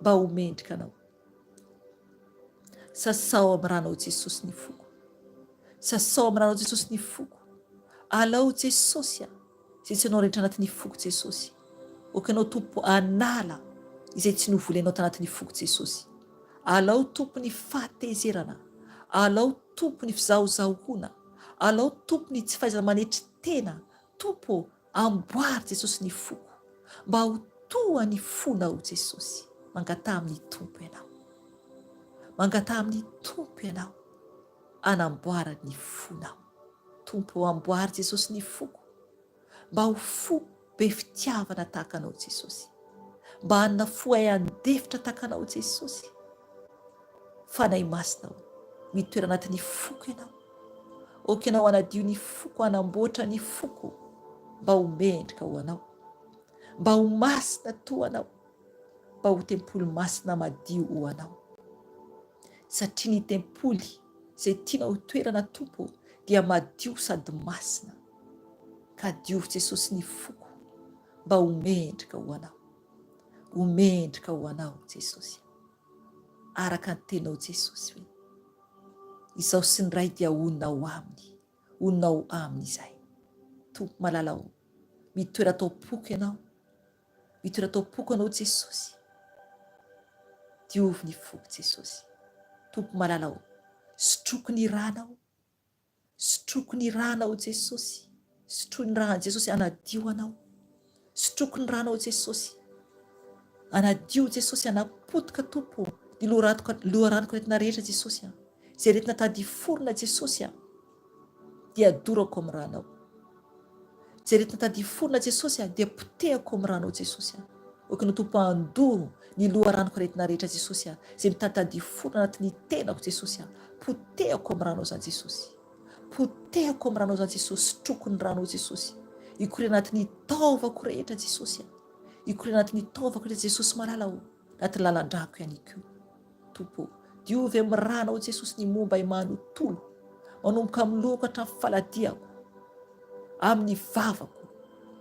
mba homendrika anao. Sasao amin'ny ranao Jesosy ny foko, sasao amin'ny ranao Jesosy ny foko. Alao Jesosy izay tsy anao rehetra anatin'ny foko Jesosy. Okanao tompo anala izay tsy novolenao tanatin'ny foko Jesosy. Alao tompo ny fahatezerana, alao tompo ny fizahozahoana, alao tompo ny tsy fahaizana manetry tena. Tompo amboary Jesosy ny foko, mba ho toa ny fonao Jesosy. Mangata amin'ny tompo ianao, mangata amin'ny tompo ianao, anamboarany ny fonao. Tompo amboary Jesosy ny foko, mba ho fo be fitiavana tahaka anao Jesosy, mba hanana fo ay andefitra tahaka anao Jesosy. Fanahy masinao mitoera anatin'ny foko ianao, okanao anadio ny foko, anamboatra ny foko, mba ho mendrika ho anao, mba ho masina to anao, mba ho tempoly masina madio ho anao. Satria ny tempoly izay tianao toerana tompo dia madio sady masina. Ka diovy Jesosy ny foko, mba ho mendrika ho anao, ho mendrika ho anao Jesosy. Araka ny tenao Jesosy hoe izao sy ny ray dia ononao aminy, ononao aminy izay. Tompo malalao, mitoera tao poko ianao, mitoera tao poko anao Jesosy. Diovy ny foko Jesosy, tompo malalao. Sotroky ny ranao, sotroky ny ranao Jesosy, sotroky ny ranao Jesosy, anadio anao. Sotroky ny ranao Jesosy, anadio Jesosy, anapotika tompo ny loharanoko rehetina rehetra Jesosy. Izay rehetina tady forona Jesosy dia adorako amin'ny ranao. Izay rehetina tady forona Jesosy dia potehako amin'ny ranao Jesosy. Okanao tompo andoro ny loharanoko rehetina rehetra Jesosy, izay mitady forona anatin'ny tenako Jesosy. Potehako amin'ny ranao zany Jesosy, potehako amin'ny ranao zany Jesosy. Sotroko ny ranao Jesosy, ikorena anatin'ny taovako rehetra Jesosy, ikorena anatin'ny taovako rehetra Jesosy malalao, anatin'ny lalan-drako ihany koa. Tompo diovy amin'ny ranao Jesosy ny momba ay manontolo, manomboka amin'ny lohako hatramin'ny faladiako, amin'ny vavako,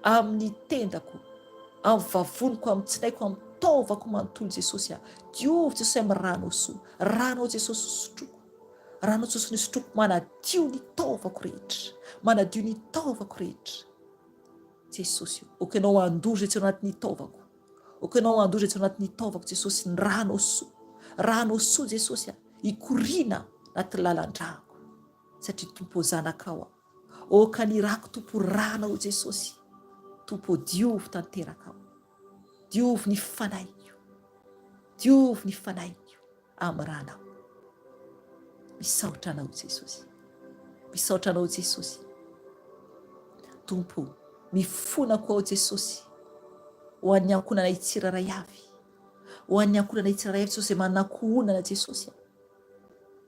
amin'ny tendako, amin'ny vavoniko, amin'ny tsinaiko, amin'ny taovako manontolo Jesosy. Diovy Jesosy amin'ny ranao soa, ranao Jesosy sotroko, ranao Jesosy ny sotroko, manadio ny taovako rehetra, manadio ny taovako rehetra Jesosy. Okanao andoro zay tsy anatin'ny taovako, okanao andoro zay tsy anatin'ny taovako Jesosy. Ny ranao soa, ranao soa Jesosy, ikorina anaty lalan-drako, satria tompo zanakao. Oka ny rako tompo ranao Jesosy, tompo diovy tanterakao, diovy ny fanaiko, diovy ny fanaiko amin'ny ranao. Misaotra anao Jesosy, misaotra anao Jesosy. Tompo mifonako ao Jesosy, ho an'ny ankonanay tsiraray avy, ho an'ny ankonanay tsiraray avy Jesosy, manankohonana Jesosy.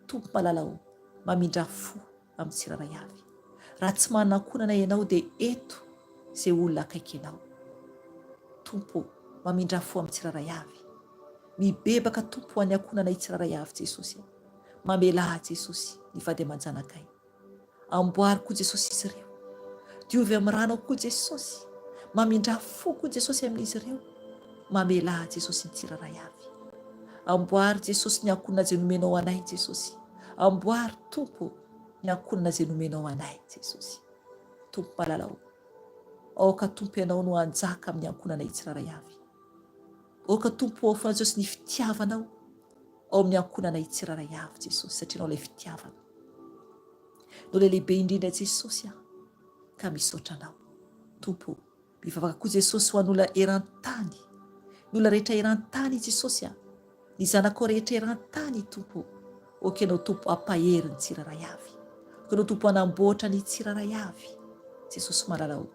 Tompo malalao, mamindra fo amin'ny tsiraray avy. Raha tsy manankonana ianao dia eto izay olona akaiky ianao. Tompo mamindra fo amin'ny tsiraray avy, mibebaka tompo ho an'ny ankonanay tsiraray avy Jesosy. Mamela Jesosy ny vady aman-janakay, amboary koa Jesosy izy ireo, diovy amin'ny ranao koa Jesosy, mamindra fo koa Jesosy amin'izy ireo. Mamela Jesosy ny tsiraray avy, amboary Jesosy ny ankonana izay nomenao anay Jesosy, amboary tompo ny ankonana izay nomenao anay Jesosy. Tompo malalao, aoka tompo ianao no anjaka amin'ny ankonanay tsiraray avy, aoka tompo ao foana Jesosy ny fitiavanao ao amin'ny ankonanay tsiraray avy Jesosy, satria anao ilay fitiavana, anao ilay lehibe indrindra Jesosy, ka misaotra anao. Tompo, mivavaka koa Jesosy ho an'olona eran-tany, ny olona rehetra eran-tany Jesosy ny zanakao rehetra eran-tany Tompo, okenao Tompo ampahery ny tsiraray avy, okenao Tompo anamboatra ny tsiraray avy. Jesosy malalao,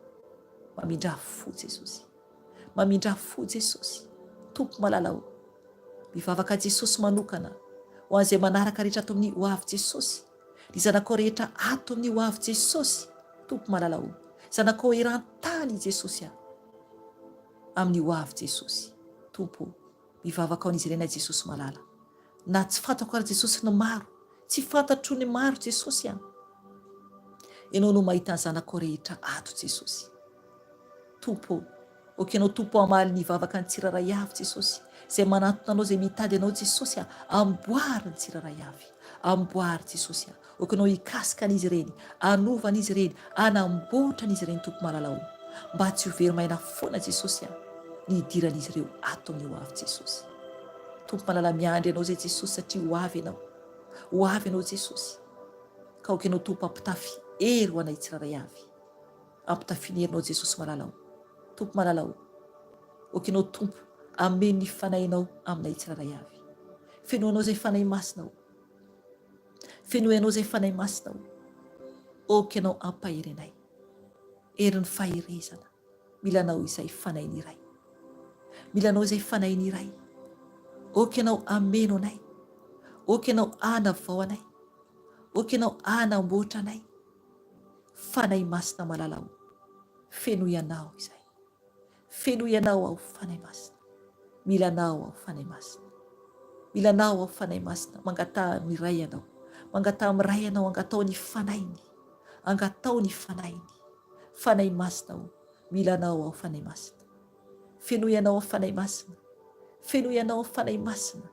mamindra fo Jesosy, mamindra fo Jesosy, Tompo malalao. Mivavaka Jesosy manokana ho an'izay manaraka rehetra ato amin'ny ho avy Jesosy, ny zanakao rehetra ato amin'ny ho avy Jesosy, Tompo malalao, zanakao eran-tany Jesosy amin'ny ho avy Jesosy. Tompo, mivavaka ao an'izy ireny Jesosy malala, na tsy fantako ary Jesosy ny maro, tsy fantatro ny maro Jesosy ianao no mahita ny zanakao rehetra ato Jesosy. Tompo, okenao Tompo amaly ny vavaka ny tsiraray avy Jesosy, izay manantona anao, izay mitady anao Jesosy amboary ny tsiraray avy, amboary Jesosy okenao hikasika an'izy ireny, anova an'izy ireny, anamboatra an'izy ireny Tompo malalao, mba tsy ho verimaina foana Jesosy ny idiran'izy ireo ato amin'ny ho avy Jesosy. Tompo malala, miandry anao zay Jesosy satria ho avy ianao Jesosy, ka okenao Tompo ampitafy hery ho anay tsiraray avy, ampitafiny herinao Jesosy malalao. Tompo malalao, okenao Tompo ameny ny fanahinao aminay tsiraray avy, fenoanao zay fanahy masinao, fenoanao zay fanahy masinao, okenao ampahery anay, herin'ny faherezana, milanao izay fanahin'ny iray, milanao izay fanahin'ny iray, okenao ameno anay, okenao anavao anay, okenao anamboatra anay, fanahy masina malalao, feno ianao izay, feno ianao ao fanahy masina, milanao ao fanahy masina, milanao ao fanahy masina, mangatao ny ray ianao, mangatao amin'ny ray ianao, angatao ny fanainy, angatao ny fanainy, fanahy masina ao, milanao ao fanahy masina, feno ianao ao fanahy masina, feno ianao ao fanahy masina,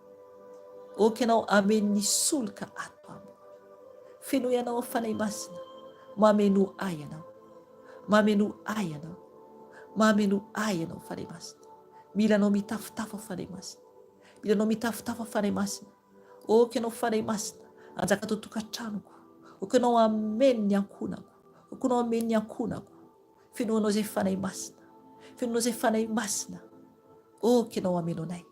okenao ameny ny solika ato amiko, feno ianao ao fanahy masina, mameno ay ianao, mameno ay ianao, mameno ay ianao fanahy masina, milanao mitafotafo ao fanahy masina, milanao mitafotafo ao fanahy masina, okenao fanahy masina anjaka tao tokantranoko, okenao ameny ny ankonako, okenao ameny ny ankonako, fenoanao zay fanahy masina, fenoanao zay fanahy masina, okenao ameno anay,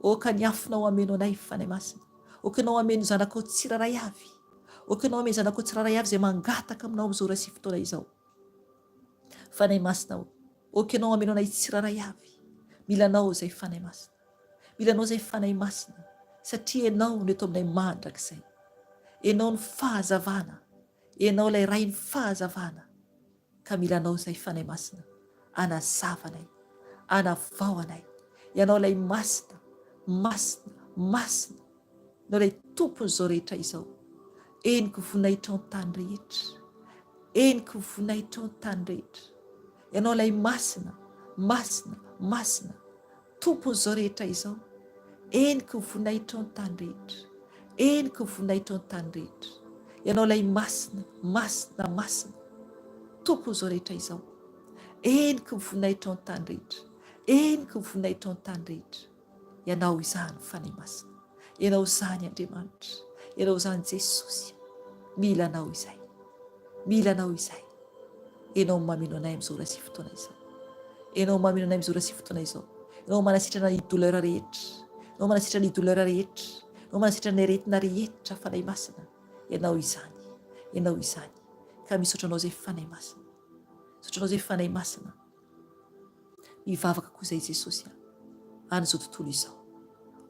oka ny afinao ameno anay fanahy masina, okenao ameno zanakao tsiraray avy, okenao ameno zanakao tsiraray avy zay mangataka aminao amin'izao rasy fotoana izao, fanahy masina, okenao ameno anay tsiraray avy, milanao zay fanahy masina, milanao zay fanahy masina, satria ianao no eto aminay mandrakizay, ianao ny fahazavana, ianao ilay ray ny fahazavana, ka milanao zay fanahy masina, anazavanay, anavao anay, ianao ilay masina, masina, masina, ianao ilay tompon'izao rehetra izao, eniko voninahitra ao an-tany rehetra, eniko voninahitra ao an-tany rehetra, ianao ilay masina, masina, masina, tompon'izao rehetra izao, eniko voninahitra ao an-tany rehetra, eniko voninahitra ao an-tany rehetra, ianao ilay masina, masina, masina, tompon'izao rehetra izao, eniko voninahitra ao an-tany rehetra, eniko voninahitra ao an-tany rehetra, ianao izany fanahy masina, ianao izany Andriamanitra, ianao izany Jesosy, milanao izay, milanao izay, ianao mameno anay amin'izao rasy fotoana izao, ianao mameno anay amin'izao rasy fotoana izao, ianao manasitrana ny douleur rehetra, ianao manasitrana ny douleur rehetra, ianao manasitrana ny aretina rehetra fanahy masina, ianao izany, ianao izany, ka misaotranao zay fanahy masina, misaotranao zay fanahy masina, mivavaka koa izay Jesosy an'izao tontolo izao,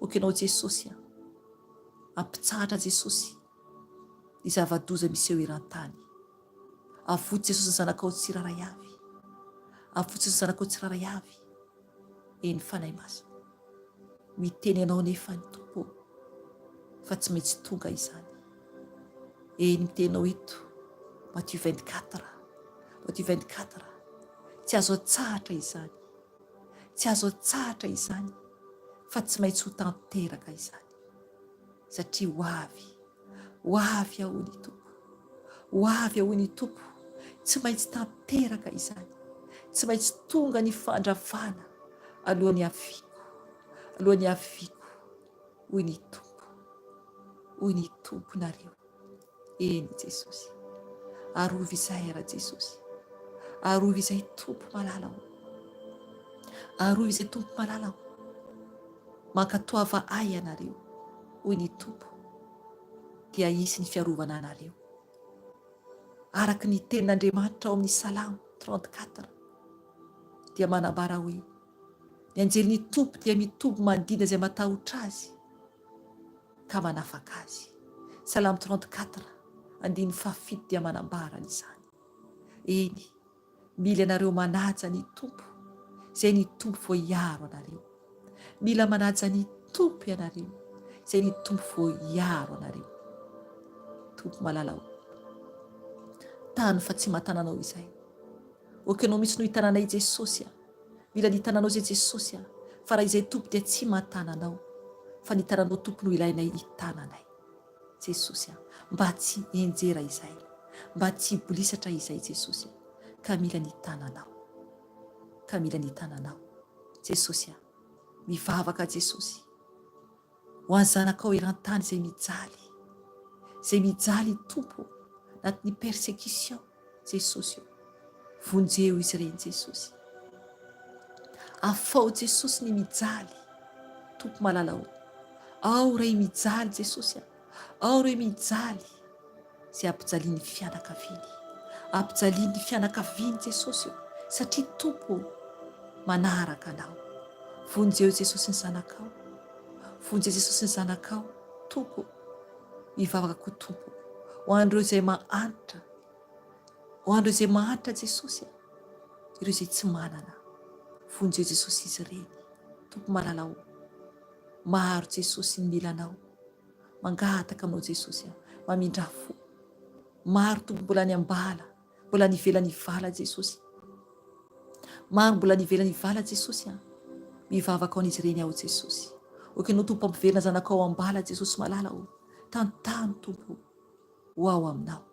okenao Jesosy ampitsahatra Jesosy ny zava-doza misy eo eran-tany, avotsy Jesosy ny zanakao tsiraray avy, avotsy Jesosy ny zanakao tsiraray avy, eny fanahy masina, miteny ianao nefa ny Tompo fa tsy maintsy tonga izany, eny mitenao eto Matthieu 24, Matthieu 24, tsy azo atsahatra izany, tsy azo atsahatra izany, fa tsy maintsy ho tanteraka izany, satria ho avy aho ny Tompo, ho avy aho ny Tompo, tsy maintsy tanteraka izany, tsy maintsy tonga ny fandravana alohan'ny haviako hoy ny Tompo nareo, eny Jesosy, arova izay ara Jesosy, Arova izay tompo malala ao. Arova izay tompo malala ao. Mankatoava ay ianareo hoy ny tompo dia isy ny fiarovana anareo. Araka ny tenin'Andriamanitra ao amin'ny Salamo 34 dia manambara hoe ny anjelin'ny tompo dia mitobo mandina izay matahotra azy ka manafaka azy. Salamo 34 andiny 7 dia manambara izany. Eny, mila anareo manaja ny tompo izay ny tompo vao hiaro anareo. Mila manaja ny tompo ianareo izay ny tompo vao hiaro anareo. Tompo malala ao. Tany fa tsy mahatananao izay. Okanao mitsy no hitananay Jesosy. Mila nitananao izay Jesosy, fa raha izay tompo dia tsy mahatananao, fa nitananao tompo no ilainay hitananay. Jesosy, mba tsy enjera izay, mba tsy bolisatra izay Jesosy, ka mila nitananao, ka mila nitananao. Jesosy, mivavaka Jesosy ho an'ny zanakao eran-tany izay mijaly tompo anatin'ny persécution. Jesosy, vonjeo izy ireny Jesosy. Afao Jesosy ny mijaly tompo malala ao. Ao ray mijaly Jesosy, ao ray mijaly izay ampijalian'ny fianakaviany, ampijalian'ny fianakaviany Jesosy, satria tompo manaraka anao. Vonjeo Jesosy ny zanakao, vonjeo Jesosy ny zanakao. Tompo, mivavaka koa tompo ho an'ireo izay mahantra, ho an'ireo izay mahantra Jesosy, ireo izay tsy manana. Vonjeo Jesosy izy ireny. Tompo malala ao. Maro Jesosy ny milanao, mangataka aminao Jesosy, mamindra fo. Maro tompo mbola ny ambala, mbola nivelany vala Jesosy. Maro mbola nivelany vala Jesosy. Mivavaka ao an'izy ireny ao Jesosy. Okanao tompo ampiverina zanakao ambala Jesosy malala ao. Tantany tompo ho ao aminao.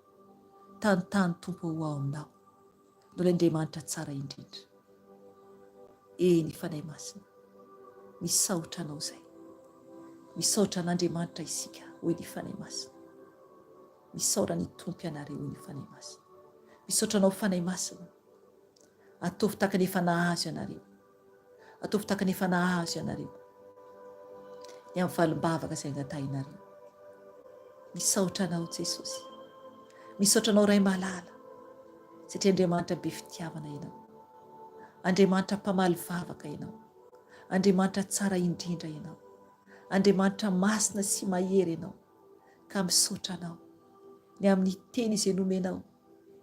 Tantany tompo ho ao aminao. Noho Andriamanitra tsara indrindra. Eny fanahy masina, misaotra anao zay. Misaotra an'Andriamanitra isika hoy ny fanahy masina. Misaotra ny tompo ianareo hoy ny fanahy masina. Misaotra anao fanahy masina. Ataovy tahaka ny efa nahazo ianareo. Ataovy tahaka ny efa nahazo ianareo. Ny amin'ny valim-bavaka izay angatahinareo. Misaotra anao Jesosy. Misaotra anao ray malala. Satria Andriamanitra be fitiavana ianao. Andriamanitra mpamaly vavaka ianao. Andriamanitra tsara indrindra ianao. Andriamanitra masina sy mahery ianao. Ka misaotra anao ny amin'ny teny izay nomenao,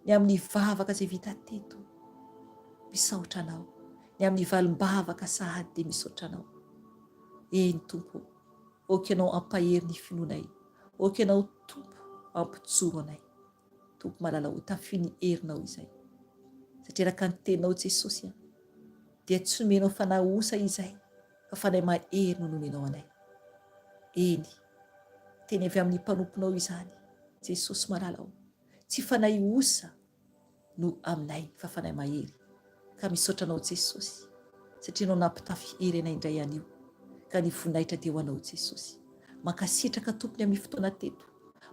ny amin'ny vavaka izay vita teto. Misaotra anao ny amin'ny valim-bavaka sahady dia misaotra anao. Eny tompo, okanao ampahery ny finoanay, okanao tompo ampijoro anay. Tompo malala ho tafy ny herinao izay. Satria raka ny teninao Jesosy dia tsy nomenao fanahy osa izay, fa fanahy mahery no nomenao anay. Eny, teny avy amin'ny mpanomponao izany Jesosy malala ho. Tsy fanahy osa no aminay, fa fanahy mahery. Ka misaotra anao Jesosy, satria anao nampitafy hery anay indray anio, ka ny voninahitra dia ho anao Jesosy. Mankasitraka tompony amin'ny fotoana teto.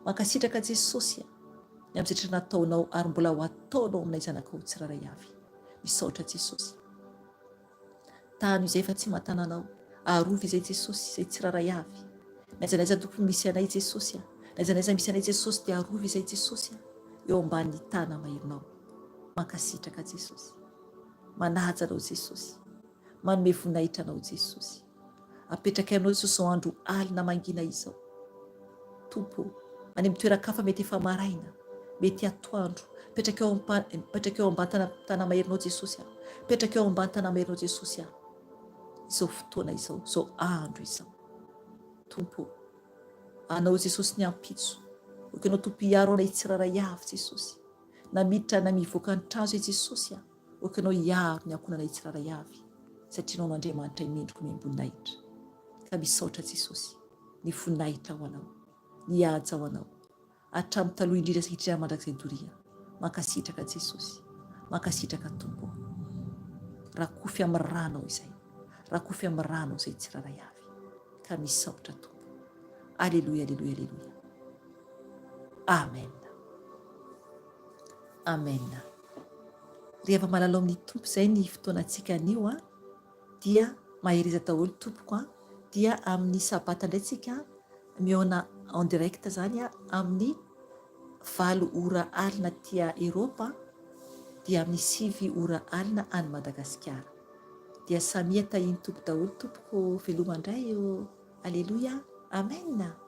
Mankasitraka Jesosy ny amin'ny zetra nataonao ary mbola ho ataonao aminay zanakao tsiraray avy. Misaotra Jesosy. Tany izay fa tsy mahatananao, arova izay Jesosy izay tsiraray avy. Naizanaiza tokony misy anay Jesosy, naizanaiza misy anay Jesosy dia arova izay Jesosy eo ambanin'ny tana mahirinao. Mankasitraka Jesosy. Manaja anao Jesosy. Manome voninahitra anao Jesosy. Apetraka aminao Jesosy ao andro alina mangina izao. Tompo, any amin'ny toeran-kafa mety efa maraina, mety atoandro, petraka eo ambany tana mahirinao Jesosy. Petraka eo ambany tana mahirinao Jesosy. Izao fotoana izao, izao andro izao. Tompo, anao Jesosy ny ampitso. Okanao tompo hiaro anay tsiraray avy Jesosy. Na miditra na mivoaka ny trano izay Jesosy. Okanao hiaro ny ankonanay tsiraray avy. Satria anao n'Andriamanitra imendriko miamboninahitra. Ka misaotra Jesosy, ny voninahitra ho anao, ny haja ho anao. Hatramin'ny taloha indrindra satria mandrakizay doria. Mankasitraka Jesosy, mankasitraka tompo. Rakofy amin'ny rano izay, rakofy amin'ny rano izay tsiraray avy. Ka misaotra tompo. Alleluia, alleluia, alleluia. Amen. Amen. rehefa malalo amin'ny tompo izay ny fotoanantsika anio dia maheriza daholo tompoko dia amin'ny sabata indray tsika miona en direct zany amin'ny 8 ora alina tia Eropa dia amin'ny 9 ora alina any Madagasikara. Dia samy tahiny tompo daholo tompoko velomandray aleloia, amen.